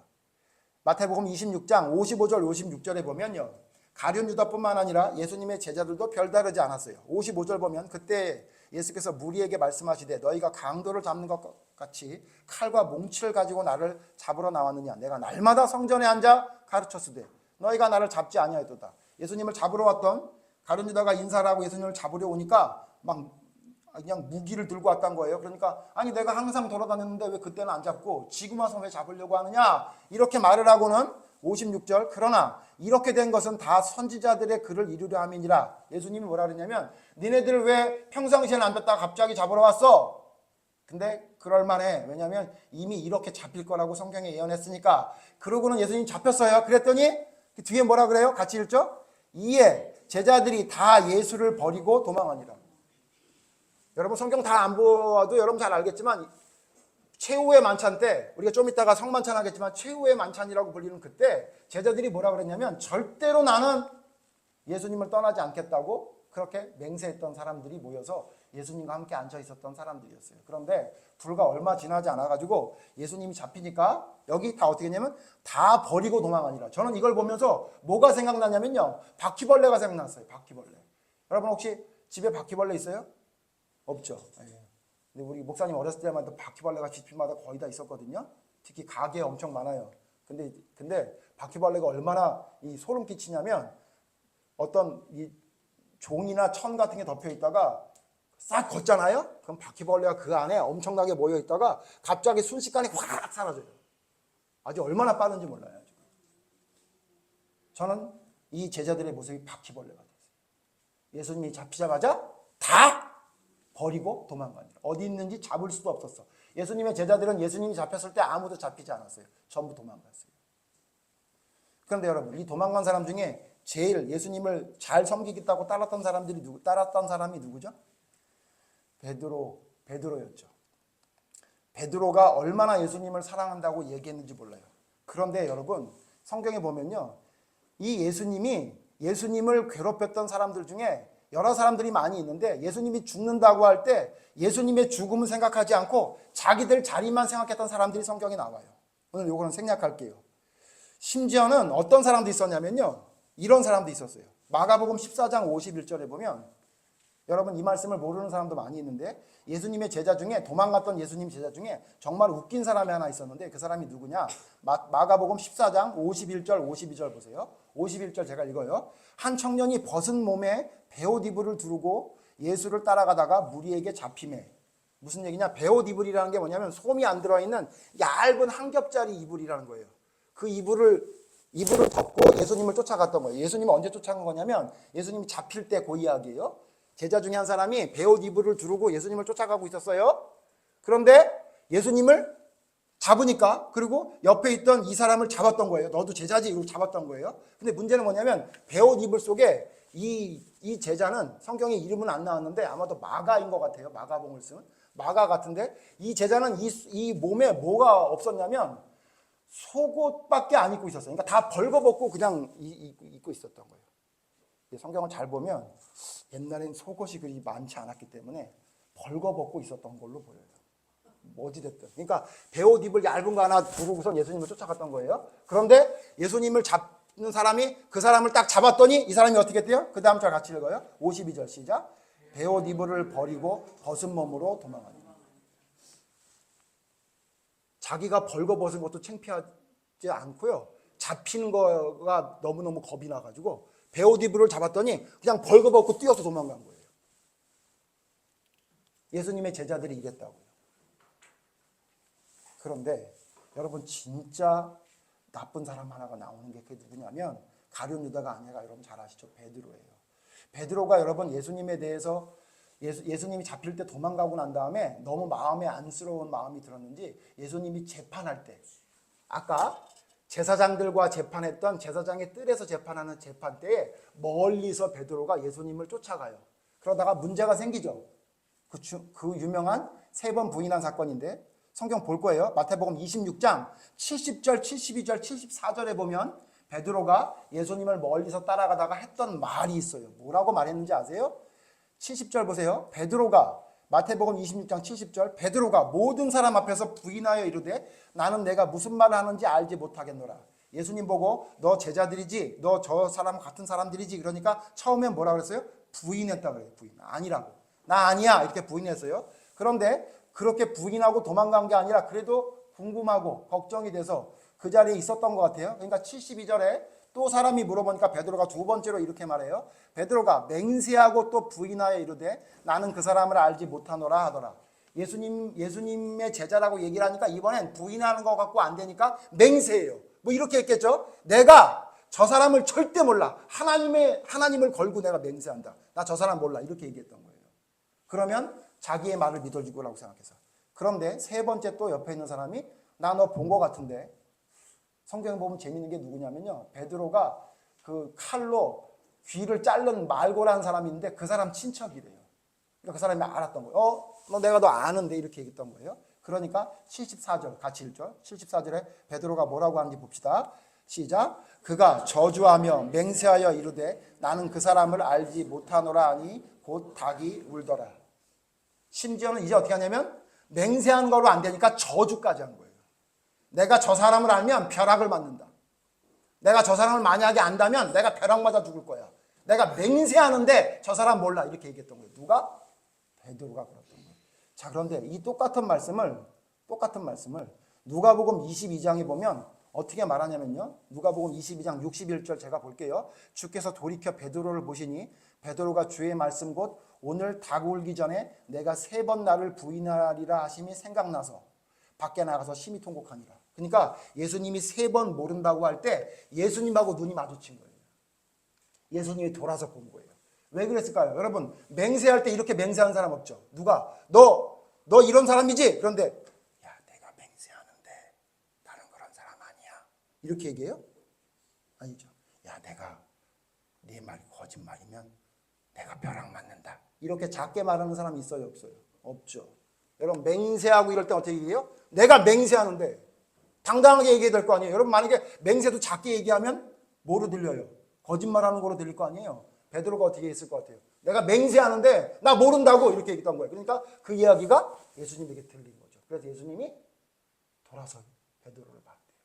Speaker 1: 마태복음 26장 55절 56절에 보면요, 가룟 유다뿐만 아니라 예수님의 제자들도 별다르지 않았어요. 55절 보면 그때 예수께서 무리에게 말씀하시되 너희가 강도를 잡는 것 같이 칼과 몽치를 가지고 나를 잡으러 나왔느냐? 내가 날마다 성전에 앉아 가르쳤으되 너희가 나를 잡지 아니하였도다. 예수님을 잡으러 왔던 가룟 유다가 인사를 하고 예수님을 잡으려 오니까 막 그냥 무기를 들고 왔단 거예요. 그러니까 아니 내가 항상 돌아다녔는데 왜 그때는 안 잡고 지금 와서 왜 잡으려고 하느냐? 이렇게 말을 하고는 56절 그러나 이렇게 된 것은 다 선지자들의 글을 이루려 함이니라. 예수님이 뭐라 그러냐면 니네들 왜 평상시에는 안 뺐다가 갑자기 잡으러 왔어? 근데 그럴만해. 왜냐하면 이미 이렇게 잡힐 거라고 성경에 예언했으니까. 그러고는 예수님 잡혔어요. 그랬더니 뒤에 뭐라 그래요? 같이 읽죠? 이에 제자들이 다 예수를 버리고 도망하니라. 여러분 성경 다 안 보아도 여러분 잘 알겠지만 최후의 만찬 때, 우리가 좀 이따가 성만찬 하겠지만 최후의 만찬이라고 불리는 그때 제자들이 뭐라 그랬냐면 절대로 나는 예수님을 떠나지 않겠다고 그렇게 맹세했던 사람들이 모여서 예수님과 함께 앉아 있었던 사람들이었어요. 그런데 불과 얼마 지나지 않아가지고 예수님이 잡히니까 여기 다 어떻게 했냐면 다 버리고 도망하니라. 저는 이걸 보면서 뭐가 생각나냐면요, 바퀴벌레가 생각났어요. 바퀴벌레. 여러분 혹시 집에 바퀴벌레 있어요? 없죠. 근데 우리 목사님 어렸을 때만 또 바퀴벌레가 집집마다 거의 다 있었거든요. 특히 가게에 엄청 많아요. 근데 바퀴벌레가 얼마나 이 소름 끼치냐면 어떤 이 종이나 천 같은 게 덮여 있다가 싹 걷잖아요. 그럼 바퀴벌레가 그 안에 엄청나게 모여 있다가 갑자기 순식간에 확 사라져요. 아주 얼마나 빠른지 몰라요. 저는 이 제자들의 모습이 바퀴벌레 같았어요. 예수님이 잡히자마자 다 버리고 도망가니라. 어디 있는지 잡을 수도 없었어. 예수님의 제자들은 예수님이 잡혔을 때 아무도 잡히지 않았어요. 전부 도망갔어요. 그런데 여러분, 이 도망간 사람 중에 제일 예수님을 잘 섬기겠다고 따랐던 사람이 누구죠? 베드로였죠. 베드로가 얼마나 예수님을 사랑한다고 얘기했는지 몰라요. 그런데 여러분, 성경에 보면요, 이 예수님을 괴롭혔던 사람들 중에 여러 사람들이 많이 있는데, 예수님이 죽는다고 할 때 예수님의 죽음을 생각하지 않고 자기들 자리만 생각했던 사람들이 성경에 나와요. 오늘 요거는 생략할게요. 심지어는 어떤 사람도 있었냐면요, 이런 사람도 있었어요. 마가복음 14장 51절에 보면, 여러분 이 말씀을 모르는 사람도 많이 있는데, 예수님의 제자 중에, 도망갔던 예수님 제자 중에 정말 웃긴 사람이 하나 있었는데, 그 사람이 누구냐? 마가복음 14장 51절 52절 보세요. 51절 제가 읽어요. 한 청년이 벗은 몸에 베옷 이불을 두르고 예수를 따라가다가 무리에게 잡히매. 무슨 얘기냐? 베옷 이불이라는 게 뭐냐면 솜이 안 들어있는 얇은 한 겹짜리 이불이라는 거예요. 그 이불을 덮고 예수님을 쫓아갔던 거예요. 예수님은 언제 쫓아간 거냐면, 예수님이 잡힐 때 그 이야기예요. 제자 중에 한 사람이 베옷 이불을 두르고 예수님을 쫓아가고 있었어요. 그런데 예수님을 잡으니까, 그리고 옆에 있던 이 사람을 잡았던 거예요. 너도 제자지, 이러고 잡았던 거예요. 근데 문제는 뭐냐면, 베옷 이불 속에 이 제자는, 성경에 이름은 안 나왔는데 아마도 마가인 것 같아요. 마가봉을 쓴 마가 같은데, 이 제자는 이 몸에 뭐가 없었냐면 속옷밖에 안 입고 있었어요. 그러니까 다 벌거벗고 그냥 입고 있었던 거예요. 성경을 잘 보면 옛날엔 속옷이 그리 많지 않았기 때문에 벌거벗고 있었던 걸로 보여요. 어찌됐든. 그러니까 베옷 입을 얇은 거 하나 두르고선 예수님을 쫓아갔던 거예요. 그런데 예수님을 잡는 사람이 그 사람을 딱 잡았더니 이 사람이 어떻게 했대요? 그 다음 절 같이 읽어요. 52절 시작. 베옷 이불을 버리고 벗은 몸으로 도망하니. 자기가 벌거벗은 것도 창피하지 않고요, 잡히는 거가 너무너무 겁이 나가지고 베옷 이불을 잡았더니 그냥 벌거벗고 뛰어서 도망간 거예요. 예수님의 제자들이 이랬다고요. 그런데 여러분, 진짜 나쁜 사람 하나가 나오는 게 그게 누구냐면, 가룟 유다가 아니라 여러분 잘 아시죠? 베드로예요. 베드로가 여러분 예수님에 대해서, 예수님이 잡힐 때 도망가고 난 다음에 너무 마음에 안쓰러운 마음이 들었는지, 예수님이 재판할 때, 아까 제사장들과 재판했던, 제사장의 뜰에서 재판하는 재판 때에 멀리서 베드로가 예수님을 쫓아가요. 그러다가 문제가 생기죠. 그 유명한 3번 부인한 사건인데, 성경 볼 거예요. 마태복음 26장 70절, 72절, 74절에 보면 베드로가 예수님을 멀리서 따라가다가 했던 말이 있어요. 뭐라고 말했는지 아세요? 70절 보세요. 베드로가, 마태복음 26장 70절, 베드로가 모든 사람 앞에서 부인하여 이르되 나는 내가 무슨 말을 하는지 알지 못하겠노라. 예수님 보고 너 제자들이지, 너 저 사람 같은 사람들이지, 그러니까 처음엔 뭐라 그랬어요? 부인했다 그래요. 부인. 아니라고. 나 아니야, 이렇게 부인했어요. 그런데 그렇게 부인하고 도망간 게 아니라 그래도 궁금하고 걱정이 돼서 그 자리에 있었던 것 같아요. 그러니까 72절에 또 사람이 물어보니까 베드로가 두 번째로 이렇게 말해요. 베드로가 맹세하고 또 부인하여 이르되 나는 그 사람을 알지 못하노라 하더라. 예수님의 제자라고 얘기를 하니까 이번엔 부인하는 것 같고 안 되니까 맹세해요. 뭐 이렇게 했겠죠. 내가 저 사람을 절대 몰라. 하나님을 걸고 내가 맹세한다. 나 저 사람 몰라. 이렇게 얘기했던 거예요. 그러면 자기의 말을 믿어줄 거라고 생각해서. 그런데 세 번째 또 옆에 있는 사람이 나 너 본 거 같은데. 성경에 보면 재밌는 게 누구냐면요, 베드로가 그 칼로 귀를 자른 말고라는 사람이 있는데 그 사람 친척이래요. 그러니까 그 사람이 알았던 거예요. 내가 너 아는데, 이렇게 얘기했던 거예요. 그러니까 74절 같이 읽죠. 74절에 베드로가 뭐라고 하는지 봅시다. 시작. 그가 저주하며 맹세하여 이르되 나는 그 사람을 알지 못하노라 하니 곧 닭이 울더라. 심지어는 이제 어떻게 하냐면 맹세한 거로 안 되니까 저주까지 한 거예요. 내가 저 사람을 알면 벼락을 맞는다. 내가 저 사람을 만약에 안다면 내가 벼락 맞아 죽을 거야. 내가 맹세하는데 저 사람 몰라. 이렇게 얘기했던 거예요. 누가? 베드로가 그랬던 거예요. 자, 그런데 이 똑같은 말씀을 누가복음 22장에 보면 어떻게 말하냐면요, 누가복음 22장 61절 제가 볼게요. 주께서 돌이켜 베드로를 보시니 베드로가 주의 말씀 곧 오늘 닭 울기 전에 내가 3번 나를 부인하리라 하심이 생각나서 밖에 나가서 심히 통곡하니라. 그러니까 예수님이 3번 모른다고 할 때 예수님하고 눈이 마주친 거예요. 예수님이 돌아서 본 거예요. 왜 그랬을까요? 여러분, 맹세할 때 이렇게 맹세하는 사람 없죠. 누가? 너 이런 사람이지? 그런데 야, 내가 맹세하는데 나는 그런 사람 아니야. 이렇게 얘기해요? 아니죠. 야, 내가 네 말이 거짓말이면 내가 벼락 맞는다. 이렇게 작게 말하는 사람이 있어요, 없어요? 없죠. 여러분 맹세하고 이럴 때 어떻게 얘기해요? 내가 맹세하는데 당당하게 얘기해야 될 거 아니에요. 여러분 만약에 맹세도 작게 얘기하면 뭐로 들려요? 거짓말하는 거로 들릴 거 아니에요. 베드로가 어떻게 했을 것 같아요? 내가 맹세하는데 나 모른다고 이렇게 얘기했던 거예요. 그러니까 그 이야기가 예수님에게 들린 거죠. 그래서 예수님이 돌아서 베드로를 봤대요.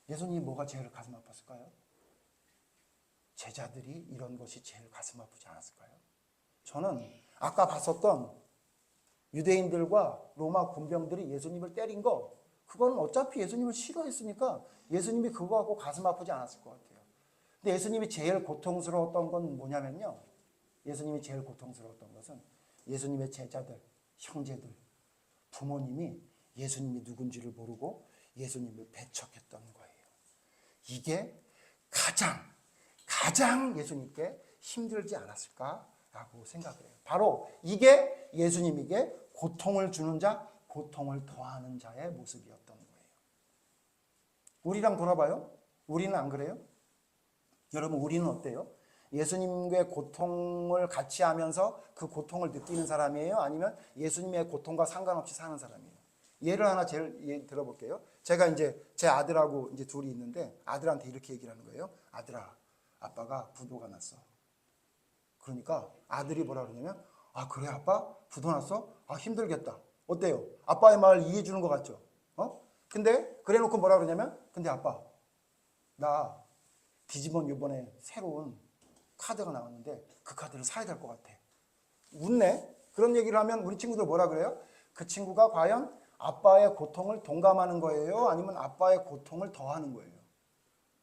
Speaker 1: 예수님이 뭐가 제일 가슴 아팠을까요? 제자들이 이런 것이 제일 가슴 아프지 않았을까요? 저는 아까 봤었던 유대인들과 로마 군병들이 예수님을 때린 거, 그거는 어차피 예수님을 싫어했으니까 예수님이 그거 갖고 가슴 아프지 않았을 것 같아요. 근데 예수님이 제일 고통스러웠던 건 뭐냐면요. 예수님이 제일 고통스러웠던 것은 예수님의 제자들, 형제들, 부모님이 예수님이 누군지를 모르고 예수님을 배척했던 거예요. 이게 가장 예수님께 힘들지 않았을까라고 생각을 해요. 바로 이게 예수님에게 고통을 주는 자, 고통을 더하는 자의 모습이었던 거예요. 우리랑 돌아봐요. 우리는 안 그래요? 여러분 우리는 어때요? 예수님의 고통을 같이 하면서 그 고통을 느끼는 사람이에요? 아니면 예수님의 고통과 상관없이 사는 사람이에요? 예를 하나 들어볼게요. 제가 이제 제 아들하고 이제 둘이 있는데 아들한테 이렇게 얘기를 하는 거예요. 아들아, 아빠가 부도가 났어. 그러니까 아들이 뭐라 그러냐면, 아 그래 아빠? 부도 났어? 아 힘들겠다. 어때요? 아빠의 말을 이해해 주는 것 같죠? 근데 그래 놓고 뭐라 그러냐면, 근데 아빠 나 디지몬 이번에 새로운 카드가 나왔는데 그 카드를 사야 될 것 같아. 웃네? 그런 얘기를 하면 우리 친구들 뭐라 그래요? 그 친구가 과연 아빠의 고통을 동감하는 거예요? 아니면 아빠의 고통을 더하는 거예요?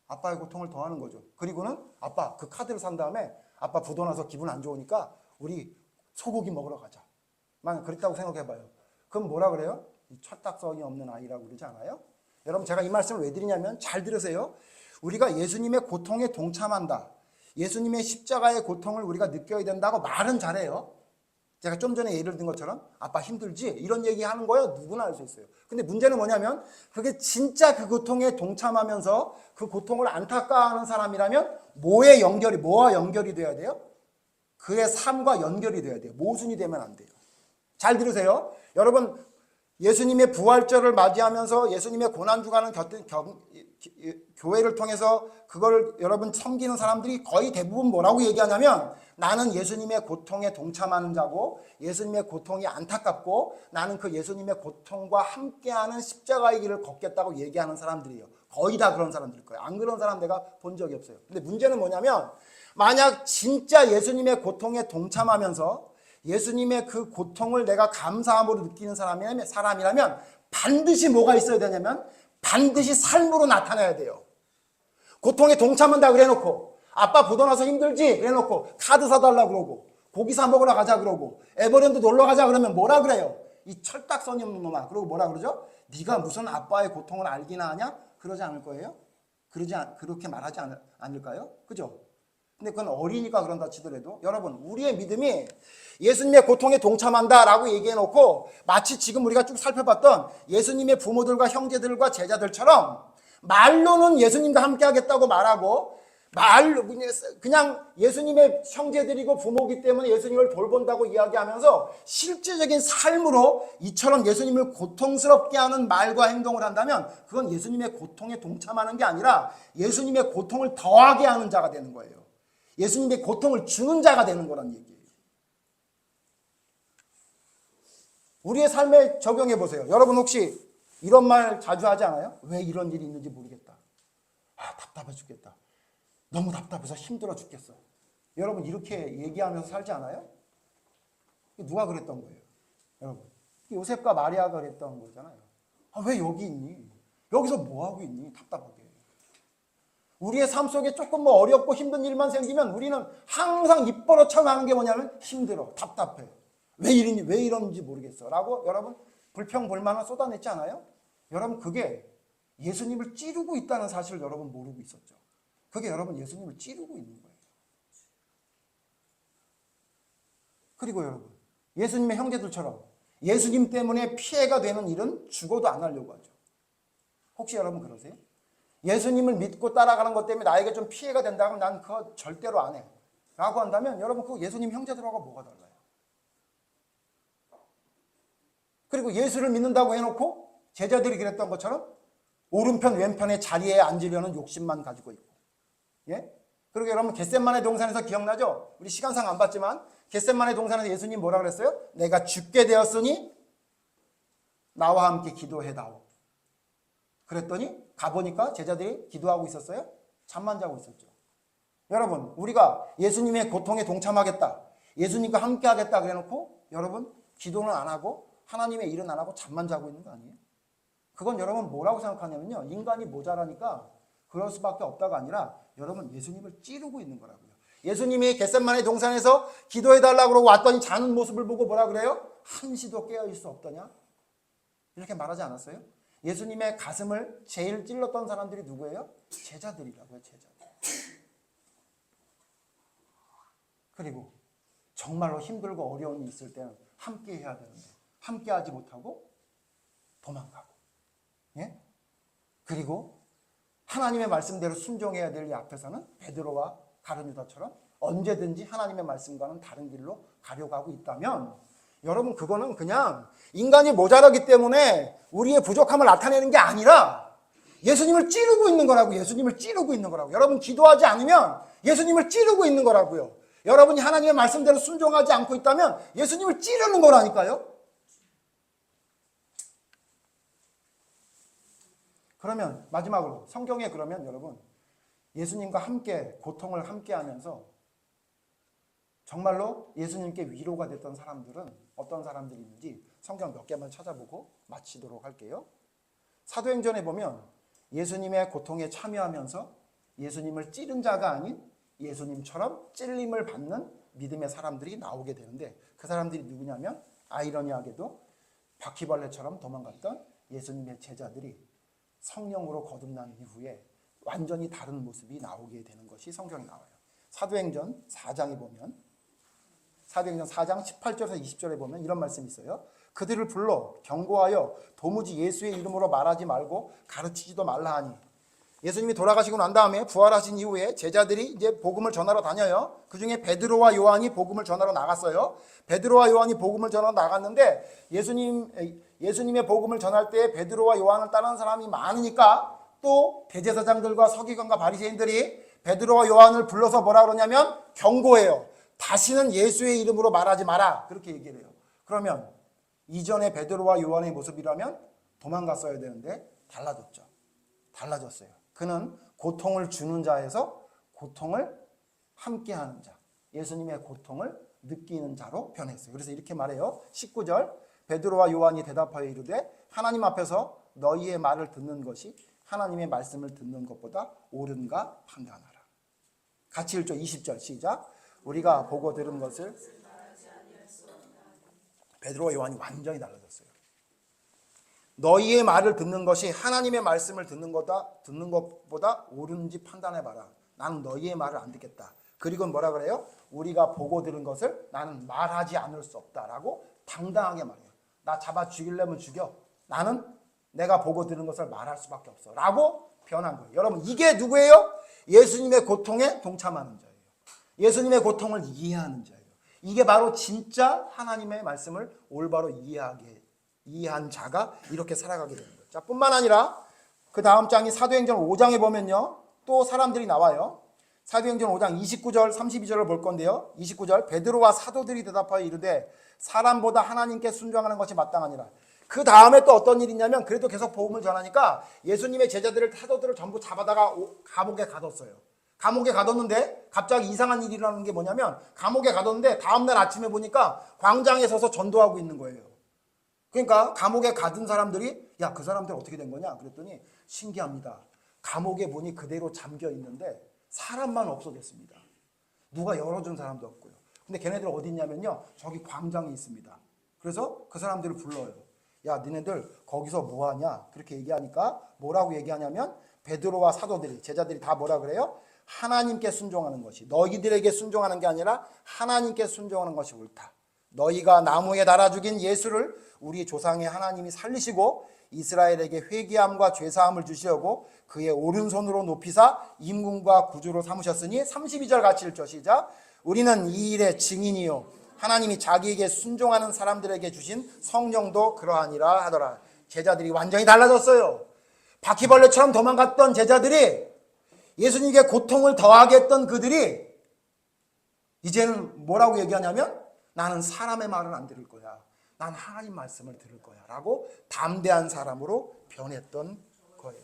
Speaker 1: 아빠의 고통을 더하는 거죠. 그리고는 아빠 그 카드를 산 다음에 아빠 부도 나서 기분 안 좋으니까 우리 소고기 먹으러 가자. 만약 그랬다고 생각해봐요. 그럼 뭐라 그래요? 이 철딱서니 없는 아이라고 그러지 않아요? 여러분 제가 이 말씀을 왜 드리냐면 잘 들으세요. 우리가 예수님의 고통에 동참한다. 예수님의 십자가의 고통을 우리가 느껴야 된다고 말은 잘해요. 제가 좀 전에 예를 든 것처럼 아빠 힘들지? 이런 얘기하는 거예요. 누구나 할 수 있어요. 근데 문제는 뭐냐면 그게 진짜 그 고통에 동참하면서 그 고통을 안타까워하는 사람이라면 뭐와 연결이 돼야 돼요? 그의 삶과 연결이 돼야 돼요. 모순이 되면 안 돼요. 잘 들으세요. 여러분 예수님의 부활절을 맞이하면서 예수님의 고난주간을 교회를 통해서 그걸 여러분 섬기는 사람들이 거의 대부분 뭐라고 얘기하냐면 나는 예수님의 고통에 동참하는 자고 예수님의 고통이 안타깝고 나는 그 예수님의 고통과 함께하는 십자가의 길을 걷겠다고 얘기하는 사람들이에요. 거의 다 그런 사람들일 거예요. 안 그런 사람 내가 본 적이 없어요. 근데 문제는 뭐냐면 만약 진짜 예수님의 고통에 동참하면서 예수님의 그 고통을 내가 감사함으로 느끼는 사람이라면 반드시 뭐가 있어야 되냐면 반드시 삶으로 나타나야 돼요. 고통에 동참한다 그래놓고 아빠 부도 나서 힘들지 그래놓고 카드 사달라 그러고 고기 사 먹으러 가자 그러고 에버랜드 놀러 가자 그러면 뭐라 그래요? 이 철딱서니 없는 놈아. 그리고 뭐라 그러죠? 네가 무슨 아빠의 고통을 알기나 하냐? 그러지 않을 거예요? 그렇게 말하지 않을까요? 그죠? 근데 그건 어리니까 그런다 치더라도 여러분 우리의 믿음이 예수님의 고통에 동참한다라고 얘기해놓고 마치 지금 우리가 쭉 살펴봤던 예수님의 부모들과 형제들과 제자들처럼 말로는 예수님과 함께 하겠다고 말하고 말로 그냥 예수님의 형제들이고 부모기 때문에 예수님을 돌본다고 이야기하면서 실제적인 삶으로 이처럼 예수님을 고통스럽게 하는 말과 행동을 한다면 그건 예수님의 고통에 동참하는 게 아니라 예수님의 고통을 더하게 하는 자가 되는 거예요. 예수님의 고통을 주는 자가 되는 거란 얘기예요. 우리의 삶에 적용해 보세요. 여러분 혹시 이런 말 자주 하지 않아요? 왜 이런 일이 있는지 모르겠다. 아, 답답해 죽겠다. 너무 답답해서 힘들어 죽겠어. 여러분 이렇게 얘기하면서 살지 않아요? 누가 그랬던 거예요? 여러분 요셉과 마리아가 그랬던 거잖아요. 아, 왜 여기 있니? 여기서 뭐하고 있니? 답답하게. 우리의 삶 속에 조금 뭐 어렵고 힘든 일만 생기면 우리는 항상 입 벌어쳐 나는 게 뭐냐면 힘들어, 답답해. 왜 이러는지 모르겠어. 라고 여러분 불평불만을 쏟아냈지 않아요? 여러분 그게 예수님을 찌르고 있다는 사실을 여러분 모르고 있었죠. 그게 여러분 예수님을 찌르고 있는 거예요. 그리고 여러분 예수님의 형제들처럼 예수님 때문에 피해가 되는 일은 죽어도 안 하려고 하죠. 혹시 여러분 그러세요? 예수님을 믿고 따라가는 것 때문에 나에게 좀 피해가 된다면 난 그거 절대로 안 해. 라고 한다면 여러분 그 예수님 형제들하고 뭐가 달라요? 그리고 예수를 믿는다고 해놓고 제자들이 그랬던 것처럼 오른편 왼편의 자리에 앉으려는 욕심만 가지고 있고, 예? 그리고 여러분 겟세마네 동산에서 기억나죠? 우리 시간상 안 봤지만 겟세마네 동산에서 예수님 뭐라 그랬어요? 내가 죽게 되었으니 나와 함께 기도해다오. 그랬더니 가보니까 제자들이 기도하고 있었어요? 잠만 자고 있었죠. 여러분 우리가 예수님의 고통에 동참하겠다, 예수님과 함께 하겠다 그래놓고 여러분 기도는 안 하고 하나님의 일은 안 하고 잠만 자고 있는 거 아니에요? 그건 여러분 뭐라고 생각하냐면요, 인간이 모자라니까 그럴 수밖에 없다가 아니라 여러분 예수님을 찌르고 있는 거라고요. 예수님이 겟세마네 동산에서 기도해달라고 그러고 왔더니 자는 모습을 보고 뭐라 그래요? 한시도 깨어있을 수 없더냐? 이렇게 말하지 않았어요? 예수님의 가슴을 제일 찔렀던 사람들이 누구예요? 제자들이라고요. 제자들. 그리고 정말로 힘들고 어려움이 있을 때는 함께 해야 되는데 함께 하지 못하고 도망가고, 예? 그리고 하나님의 말씀대로 순종해야 될 이 앞에서는 베드로와 가룟 유다처럼 언제든지 하나님의 말씀과는 다른 길로 가려고 하고 있다면 여러분 그거는 그냥 인간이 모자라기 때문에 우리의 부족함을 나타내는 게 아니라 예수님을 찌르고 있는 거라고. 예수님을 찌르고 있는 거라고. 여러분 기도하지 않으면 예수님을 찌르고 있는 거라고요. 여러분이 하나님의 말씀대로 순종하지 않고 있다면 예수님을 찌르는 거라니까요. 그러면 마지막으로 성경에 그러면 여러분 예수님과 함께 고통을 함께 하면서 정말로 예수님께 위로가 됐던 사람들은 어떤 사람들이 있는지 성경 몇 개만 찾아보고 마치도록 할게요. 사도행전에 보면 예수님의 고통에 참여하면서 예수님을 찌른 자가 아닌 예수님처럼 찔림을 받는 믿음의 사람들이 나오게 되는데 그 사람들이 누구냐면 아이러니하게도 바퀴벌레처럼 도망갔던 예수님의 제자들이 성령으로 거듭난 이후에 완전히 다른 모습이 나오게 되는 것이 성경에 나와요. 사도행전 4장에 보면, 사도행전 4장 18절에서 20절에 보면 이런 말씀이 있어요. 그들을 불러 경고하여 도무지 예수의 이름으로 말하지 말고 가르치지도 말라 하니. 예수님이 돌아가시고 난 다음에 부활하신 이후에 제자들이 이제 복음을 전하러 다녀요. 그 중에 베드로와 요한이 복음을 전하러 나갔어요. 베드로와 요한이 복음을 전하러 나갔는데 예수님의 복음을 전할 때 베드로와 요한을 따르는 사람이 많으니까 또 대제사장들과 서기관과 바리새인들이 베드로와 요한을 불러서 뭐라 그러냐면 경고해요. 다시는 예수의 이름으로 말하지 마라. 그렇게 얘기를 해요. 그러면 이전에 베드로와 요한의 모습이라면 도망갔어야 되는데 달라졌죠. 달라졌어요. 그는 고통을 주는 자에서 고통을 함께하는 자, 예수님의 고통을 느끼는 자로 변했어요. 그래서 이렇게 말해요. 19절 베드로와 요한이 대답하여 이르되 하나님 앞에서 너희의 말을 듣는 것이 하나님의 말씀을 듣는 것보다 옳은가 판단하라. 같이 읽죠. 20절 시작. 우리가 보고 들은 것을 베드로와 요한이 완전히 달라졌어요. 너희의 말을 듣는 것이 하나님의 말씀을 듣는 것보다 옳은지 판단해봐라. 나는 너희의 말을 안 듣겠다. 그리고 뭐라 그래요? 우리가 보고 들은 것을 나는 말하지 않을 수 없다라고 당당하게 말해요. 나 잡아 죽이려면 죽여. 나는 내가 보고 들은 것을 말할 수밖에 없어. 라고 변한 거예요. 여러분 이게 누구예요? 예수님의 고통에 동참하는 자예요. 예수님의 고통을 이해하는 자예요. 이게 바로 진짜 하나님의 말씀을 올바로 이해한 자가 이렇게 살아가게 되는 거예요. 자, 뿐만 아니라 그 다음 장이 사도행전 5장에 보면요. 또 사람들이 나와요. 사도행전 5장 29절 32절을 볼 건데요. 29절 베드로와 사도들이 대답하여 이르되 사람보다 하나님께 순종하는 것이 마땅하니라. 그 다음에 또 어떤 일이 있냐면 그래도 계속 복음을 전하니까 예수님의 제자들을 사도들을 전부 잡아다가 감옥에 가뒀어요. 감옥에 가뒀는데 갑자기 이상한 일이 일어나는 게 뭐냐면 감옥에 가뒀는데 다음날 아침에 보니까 광장에 서서 전도하고 있는 거예요. 그러니까 감옥에 가둔 사람들이 야, 그 사람들 어떻게 된 거냐 그랬더니 신기합니다. 감옥에 문이 그대로 잠겨 있는데 사람만 없어졌습니다. 누가 열어준 사람도 없고요. 근데 걔네들 어디 있냐면요. 저기 광장에 있습니다. 그래서 그 사람들을 불러요. 야, 니네들 거기서 뭐 하냐? 그렇게 얘기하니까 뭐라고 얘기하냐면 베드로와 사도들이 제자들이 다 뭐라 그래요? 하나님께 순종하는 것이 너희들에게 순종하는 게 아니라 하나님께 순종하는 것이 옳다. 너희가 나무에 달아 죽인 예수를 우리 조상의 하나님이 살리시고 이스라엘에게 회개함과 죄사함을 주시려고 그의 오른손으로 높이사 임금과 구주로 삼으셨으니 32절 같이 읽죠. 시작. 우리는 이 일의 증인이요 하나님이 자기에게 순종하는 사람들에게 주신 성령도 그러하니라 하더라. 제자들이 완전히 달라졌어요. 바퀴벌레처럼 도망갔던 제자들이, 예수님께 고통을 더하게 했던 그들이 이제는 뭐라고 얘기하냐면 나는 사람의 말은 안 들을 거야. 난 하나님 말씀을 들을 거야 라고 담대한 사람으로 변했던 거예요.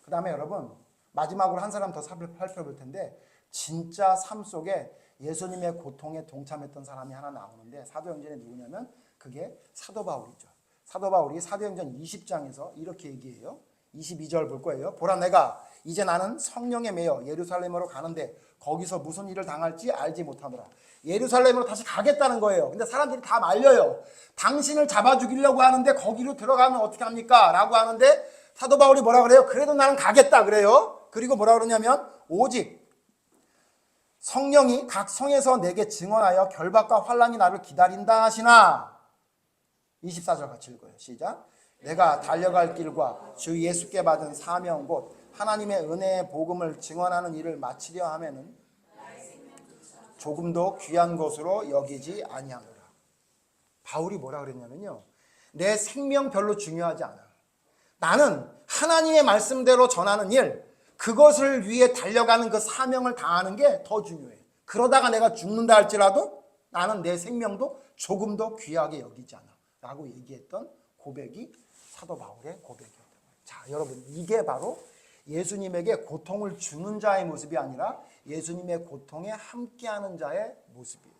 Speaker 1: 그 다음에 여러분, 마지막으로 한 사람 더 살펴볼 텐데, 진짜 삶 속에 예수님의 고통에 동참했던 사람이 하나 나오는데, 사도행전에 누구냐면 그게 사도 바울이죠. 사도 바울이 사도행전 20장에서 이렇게 얘기해요. 22절 볼 거예요. 보라, 내가 이제 나는 성령에 매여 예루살렘으로 가는데 거기서 무슨 일을 당할지 알지 못하노라. 예루살렘으로 다시 가겠다는 거예요. 근데 사람들이 다 말려요. 당신을 잡아 죽이려고 하는데 거기로 들어가면 어떻게 합니까? 라고 하는데 사도 바울이 뭐라 그래요? 그래도 나는 가겠다 그래요. 그리고 뭐라 그러냐면 오직 성령이 각 성에서 내게 증언하여 결박과 환난이 나를 기다린다 하시나. 24절 같이 읽어요. 시작. 내가 달려갈 길과 주 예수께 받은 사명 곧 하나님의 은혜의 복음을 증언하는 일을 마치려 하면은 조금도 귀한 것으로 여기지 아니하노라. 바울이 뭐라 그랬냐면요, 내 생명 별로 중요하지 않아. 나는 하나님의 말씀대로 전하는 일, 그것을 위해 달려가는 그 사명을 다하는 게 더 중요해. 그러다가 내가 죽는다 할지라도 나는 내 생명도 조금도 귀하게 여기지 않아 라고 얘기했던 고백이 사도 바울의 고백이었다. 자, 여러분, 이게 바로 예수님에게 고통을 주는 자의 모습이 아니라 예수님의 고통에 함께하는 자의 모습이에요.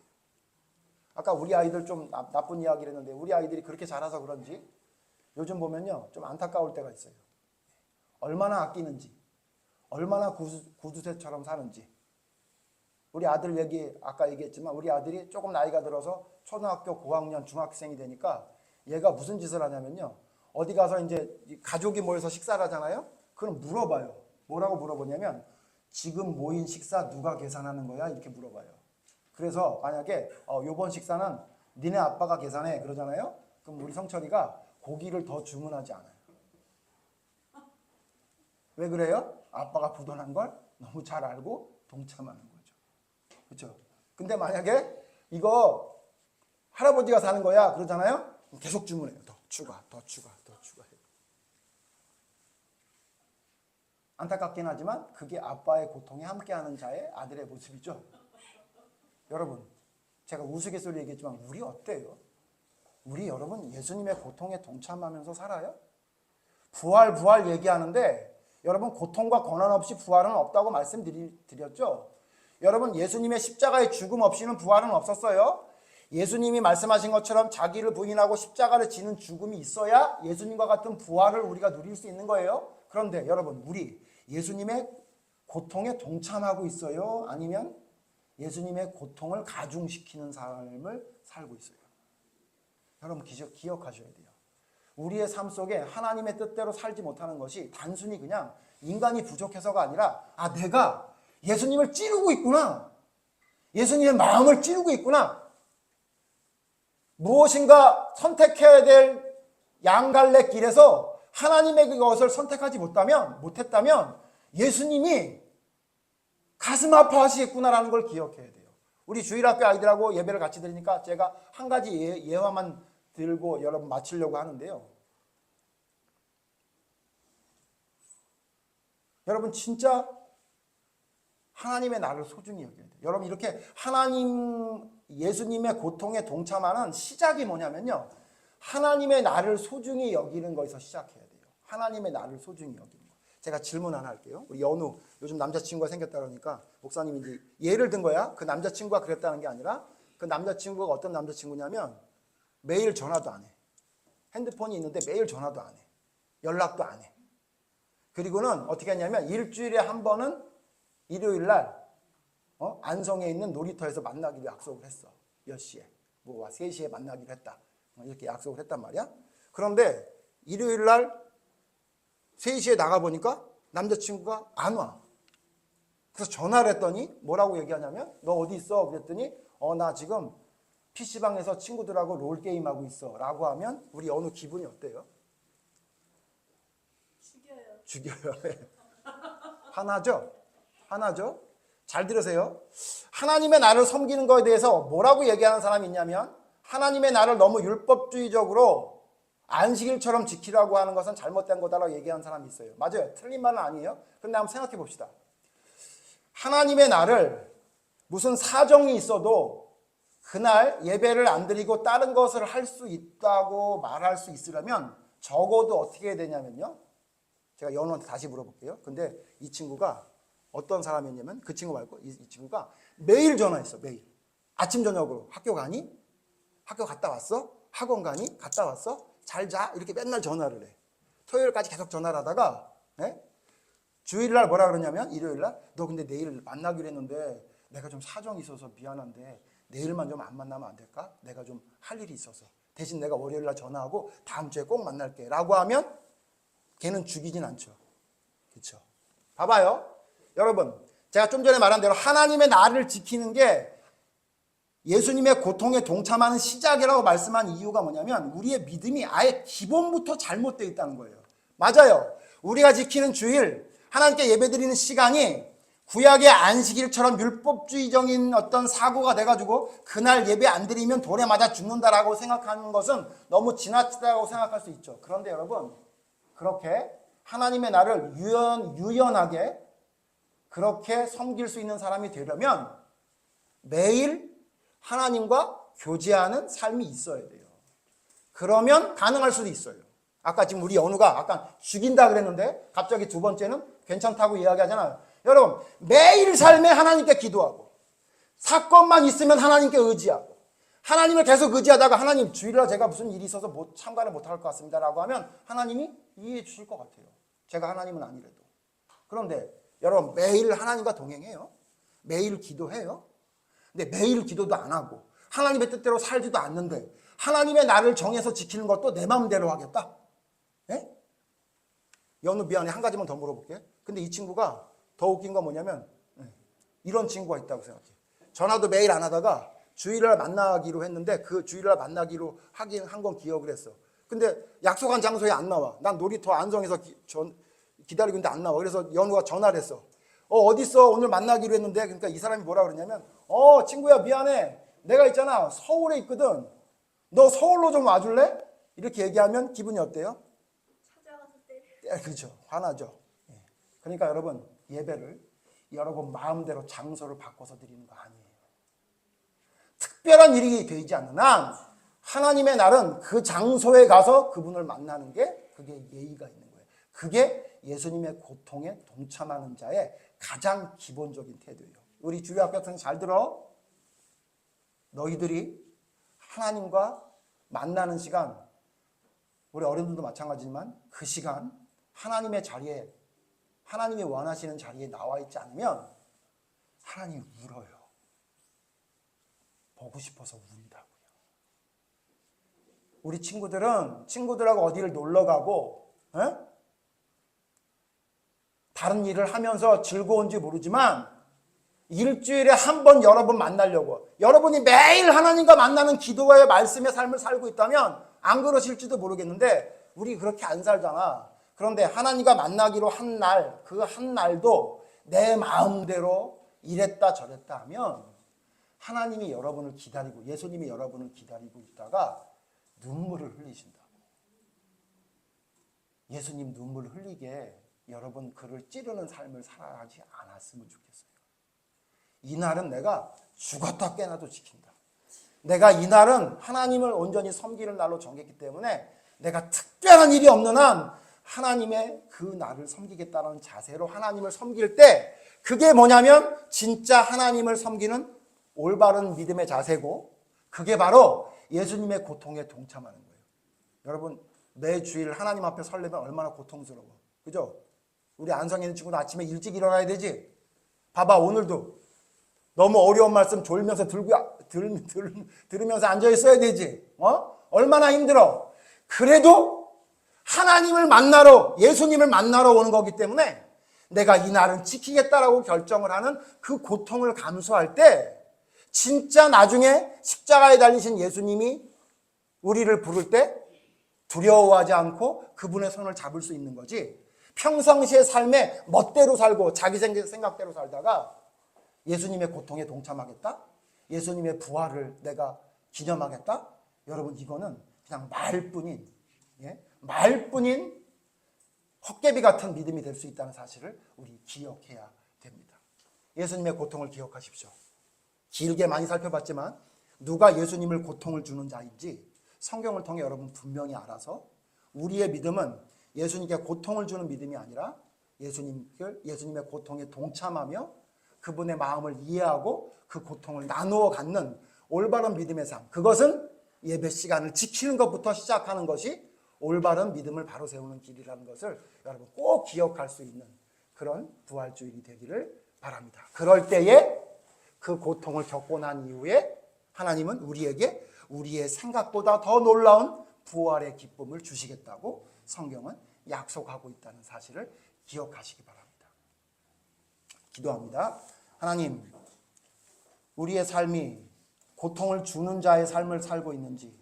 Speaker 1: 아까 우리 아이들 좀 나쁜 이야기를 했는데, 우리 아이들이 그렇게 자라서 그런지 요즘 보면요 좀 안타까울 때가 있어요. 얼마나 아끼는지, 얼마나 구두쇠처럼 사는지. 우리 아들 아까 얘기했지만 우리 아들이 조금 나이가 들어서 초등학교 고학년 중학생이 되니까 얘가 무슨 짓을 하냐면요, 어디 가서 이제 가족이 모여서 식사를 하잖아요. 그럼 물어봐요. 뭐라고 물어보냐면 지금 모인 식사 누가 계산하는 거야? 이렇게 물어봐요. 그래서 만약에 요번 식사는 니네 아빠가 계산해 그러잖아요. 그럼 우리 성철이가 고기를 더 주문하지 않아요. 왜 그래요? 아빠가 부도난 걸 너무 잘 알고 동참하는 거죠. 그렇죠? 근데 만약에 이거 할아버지가 사는 거야 그러잖아요. 계속 주문해요. 더 추가. 안타깝긴 하지만 그게 아빠의 고통에 함께하는 자의 아들의 모습이죠. 여러분, 제가 우스갯소리 얘기했지만 우리 어때요? 우리 여러분 예수님의 고통에 동참하면서 살아요? 부활 얘기하는데 여러분, 고통과 고난 없이 부활은 없다고 말씀드렸죠. 여러분, 예수님의 십자가의 죽음 없이는 부활은 없었어요. 예수님이 말씀하신 것처럼 자기를 부인하고 십자가를 지는 죽음이 있어야 예수님과 같은 부활을 우리가 누릴 수 있는 거예요. 그런데 여러분, 우리 예수님의 고통에 동참하고 있어요? 아니면 예수님의 고통을 가중시키는 삶을 살고 있어요? 여러분, 기억하셔야 돼요. 우리의 삶 속에 하나님의 뜻대로 살지 못하는 것이 단순히 그냥 인간이 부족해서가 아니라 내가 예수님을 찌르고 있구나. 예수님의 마음을 찌르고 있구나. 무엇인가 선택해야 될 양갈래 길에서 하나님의 그것을 선택하지 못했다면 예수님이 가슴 아파하시겠구나라는 걸 기억해야 돼요. 우리 주일학교 아이들하고 예배를 같이 드리니까 제가 한 가지 예화만 들고 여러분 마치려고 하는데요. 여러분, 진짜 하나님의 나를 소중히 여겨야 돼요. 여러분, 이렇게 예수님의 고통에 동참하는 시작이 뭐냐면요, 하나님의 나를 소중히 여기는 거에서 시작해야 돼요. 하나님의 나를 소중히 여기는 거. 제가 질문 하나 할게요. 우리 연우 요즘 남자친구가 생겼다 그러니까 목사님이 이제 예를 든 거야. 그 남자친구가 그랬다는 게 아니라 그 남자친구가 어떤 남자친구냐면 매일 전화도 안 해. 핸드폰이 있는데 매일 전화도 안 해. 연락도 안 해. 그리고는 어떻게 했냐면 일주일에 한 번은 일요일 날 안성에 있는 놀이터에서 만나기로 약속을 했어. 몇 시에? 3시에 만나기로 했다. 이렇게 약속을 했단 말이야. 그런데 일요일 날 3시에 나가보니까 남자친구가 안 와. 그래서 전화를 했더니 뭐라고 얘기하냐면 너 어디 있어? 그랬더니 나 지금 PC방에서 친구들하고 롤게임하고 있어 라고 하면 우리 어느 기분이 어때요? 죽여요. 화나죠? 화나죠? 잘 들으세요. 하나님의 나를 섬기는 것에 대해서 뭐라고 얘기하는 사람이 있냐면 하나님의 나를 너무 율법주의적으로 안식일처럼 지키라고 하는 것은 잘못된 거다라고 얘기하는 사람이 있어요. 맞아요. 틀린 말은 아니에요. 그런데 한번 생각해 봅시다. 하나님의 나를 무슨 사정이 있어도 그날 예배를 안 드리고 다른 것을 할 수 있다고 말할 수 있으려면 적어도 어떻게 해야 되냐면요. 제가 연우한테 다시 물어볼게요. 근데 이 친구가 어떤 사람이었냐면 그 친구 말고 이 친구가 매일 전화했어. 매일. 아침 저녁으로 학교 가니? 학교 갔다 왔어? 학원 가니? 갔다 왔어? 잘 자? 이렇게 맨날 전화를 해. 토요일까지 계속 전화를 하다가 주일날 뭐라 그러냐면 일요일날 너 근데 내일 만나기로 했는데 내가 좀 사정이 있어서 미안한데 내일만 좀 안 만나면 안 될까? 내가 좀 할 일이 있어서 대신 내가 월요일날 전화하고 다음 주에 꼭 만날게 라고 하면 걔는 죽이진 않죠. 그렇죠? 봐봐요. 여러분 제가 좀 전에 말한 대로 하나님의 나를 지키는 게 예수님의 고통에 동참하는 시작이라고 말씀한 이유가 뭐냐면 우리의 믿음이 아예 기본부터 잘못되어 있다는 거예요. 맞아요. 우리가 지키는 주일 하나님께 예배드리는 시간이 구약의 안식일처럼 율법주의적인 어떤 사고가 돼가지고 그날 예배 안 드리면 돌에 맞아 죽는다라고 생각하는 것은 너무 지나치다고 생각할 수 있죠. 그런데 여러분 그렇게 하나님의 나를 유연하게 그렇게 섬길 수 있는 사람이 되려면 매일 하나님과 교제하는 삶이 있어야 돼요. 그러면 가능할 수도 있어요. 아까 지금 우리 연우가 아까 죽인다 그랬는데 갑자기 두 번째는 괜찮다고 이야기하잖아요. 여러분 매일 삶에 하나님께 기도하고 사건만 있으면 하나님께 의지하고 하나님을 계속 의지하다가 하나님 주일날 제가 무슨 일이 있어서 참관을 못할 것 같습니다 라고 하면 하나님이 이해해 주실 것 같아요. 제가 하나님은 아니래도. 그런데 여러분 매일 하나님과 동행해요. 매일 기도해요. 근데 매일 기도도 안 하고 하나님의 뜻대로 살지도 않는데 하나님의 나를 정해서 지키는 것도 내 마음대로 하겠다. 예? 연우 미안해 한 가지만 더 물어볼게. 근데 이 친구가 더 웃긴 건 뭐냐면 이런 친구가 있다고 생각해. 전화도 매일 안 하다가 주일날 만나기로 했는데 그 주일날 만나기로 하긴 한 건 기억을 했어. 근데 약속한 장소에 안 나와. 난 놀이터 안성에서 기다리고 있는데 안 나와. 그래서 연우가 전화를 했어. 어딨어? 오늘 만나기로 했는데. 그러니까 이 사람이 뭐라 그러냐면 친구야 미안해. 내가 있잖아 서울에 있거든. 너 서울로 좀 와줄래? 이렇게 얘기하면 기분이 어때요?
Speaker 2: 찾아가서 때려.
Speaker 1: 그렇죠. 화나죠. 그러니까 여러분 예배를 여러분 마음대로 장소를 바꿔서 드리는 거 아니에요. 특별한 일이 되지 않는 한 하나님의 날은 그 장소에 가서 그분을 만나는 게 그게 예의가 있는 거예요. 그게 예수님의 고통에 동참하는 자의 가장 기본적인 태도예요. 우리 주일 학교 학생 잘 들어. 너희들이 하나님과 만나는 시간, 우리 어른들도 마찬가지지만 그 시간 하나님의 자리에 하나님이 원하시는 자리에 나와 있지 않으면 하나님이 울어요. 보고 싶어서 운다고요. 우리 친구들하고 어디를 놀러 가고 다른 일을 하면서 즐거운지 모르지만 일주일에 한 번 여러 번 만나려고 여러분이 매일 하나님과 만나는 기도와의 말씀의 삶을 살고 있다면 안 그러실지도 모르겠는데 우리 그렇게 안 살잖아. 그런데 하나님과 만나기로 한 날, 그 한 날도 내 마음대로 이랬다 저랬다 하면 하나님이 여러분을 기다리고 예수님이 여러분을 기다리고 있다가 눈물을 흘리신다고. 예수님 눈물 흘리게 여러분 그를 찌르는 삶을 살아가지 않았으면 좋겠어요. 이 날은 내가 죽었다 깨나도 지킨다. 내가 이 날은 하나님을 온전히 섬기는 날로 정했기 때문에 내가 특별한 일이 없는 한 하나님의 그 날을 섬기겠다는 자세로 하나님을 섬길 때 그게 뭐냐면 진짜 하나님을 섬기는 올바른 믿음의 자세고 그게 바로 예수님의 고통에 동참하는 거예요. 여러분 매주일 하나님 앞에 설레면 얼마나 고통스러워. 그죠? 우리 안성에 있는 친구도 아침에 일찍 일어나야 되지. 봐봐 오늘도 너무 어려운 말씀 졸면서 들으면서 앉아 있어야 되지. 얼마나 힘들어. 그래도 하나님을 만나러 예수님을 만나러 오는 거기 때문에 내가 이 날은 지키겠다라고 결정을 하는 그 고통을 감수할 때 진짜 나중에 십자가에 달리신 예수님이 우리를 부를 때 두려워하지 않고 그분의 손을 잡을 수 있는 거지. 평상시의 삶에 멋대로 살고 자기 생각대로 살다가 예수님의 고통에 동참하겠다? 예수님의 부활을 내가 기념하겠다? 여러분, 이거는 그냥 말뿐인, 말뿐인 헛개비 같은 믿음이 될 수 있다는 사실을 우리 기억해야 됩니다. 예수님의 고통을 기억하십시오. 길게 많이 살펴봤지만 누가 예수님을 고통을 주는 자인지 성경을 통해 여러분 분명히 알아서 우리의 믿음은 예수님께 고통을 주는 믿음이 아니라 예수님의 고통에 동참하며 그분의 마음을 이해하고 그 고통을 나누어 갖는 올바른 믿음의 삶. 그것은 예배 시간을 지키는 것부터 시작하는 것이 올바른 믿음을 바로 세우는 길이라는 것을 여러분 꼭 기억할 수 있는 그런 부활주일이 되기를 바랍니다. 그럴 때에 그 고통을 겪고 난 이후에 하나님은 우리에게 우리의 생각보다 더 놀라운 부활의 기쁨을 주시겠다고 성경은 약속하고 있다는 사실을 기억하시기 바랍니다. 기도합니다. 하나님, 우리의 삶이 고통을 주는 자의 삶을 살고 있는지,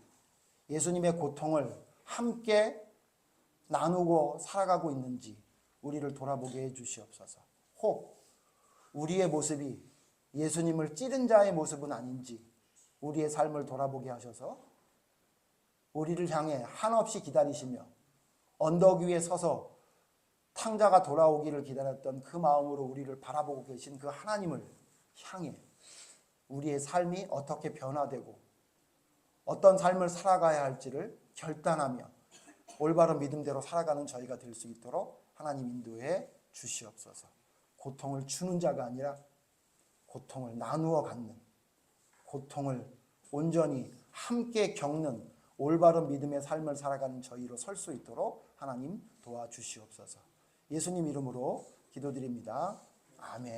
Speaker 1: 예수님의 고통을 함께 나누고 살아가고 있는지 우리를 돌아보게 해주시옵소서. 혹 우리의 모습이 예수님을 찌른 자의 모습은 아닌지 우리의 삶을 돌아보게 하셔서 우리를 향해 한없이 기다리시며 언덕 위에 서서 탕자가 돌아오기를 기다렸던 그 마음으로 우리를 바라보고 계신 그 하나님을 향해 우리의 삶이 어떻게 변화되고 어떤 삶을 살아가야 할지를 결단하며 올바른 믿음대로 살아가는 저희가 될 수 있도록 하나님 인도해 주시옵소서. 고통을 주는 자가 아니라 고통을 나누어 갖는, 고통을 온전히 함께 겪는 올바른 믿음의 삶을 살아가는 저희로 설 수 있도록 하나님 도와주시옵소서. 예수님 이름으로 기도드립니다. 아멘.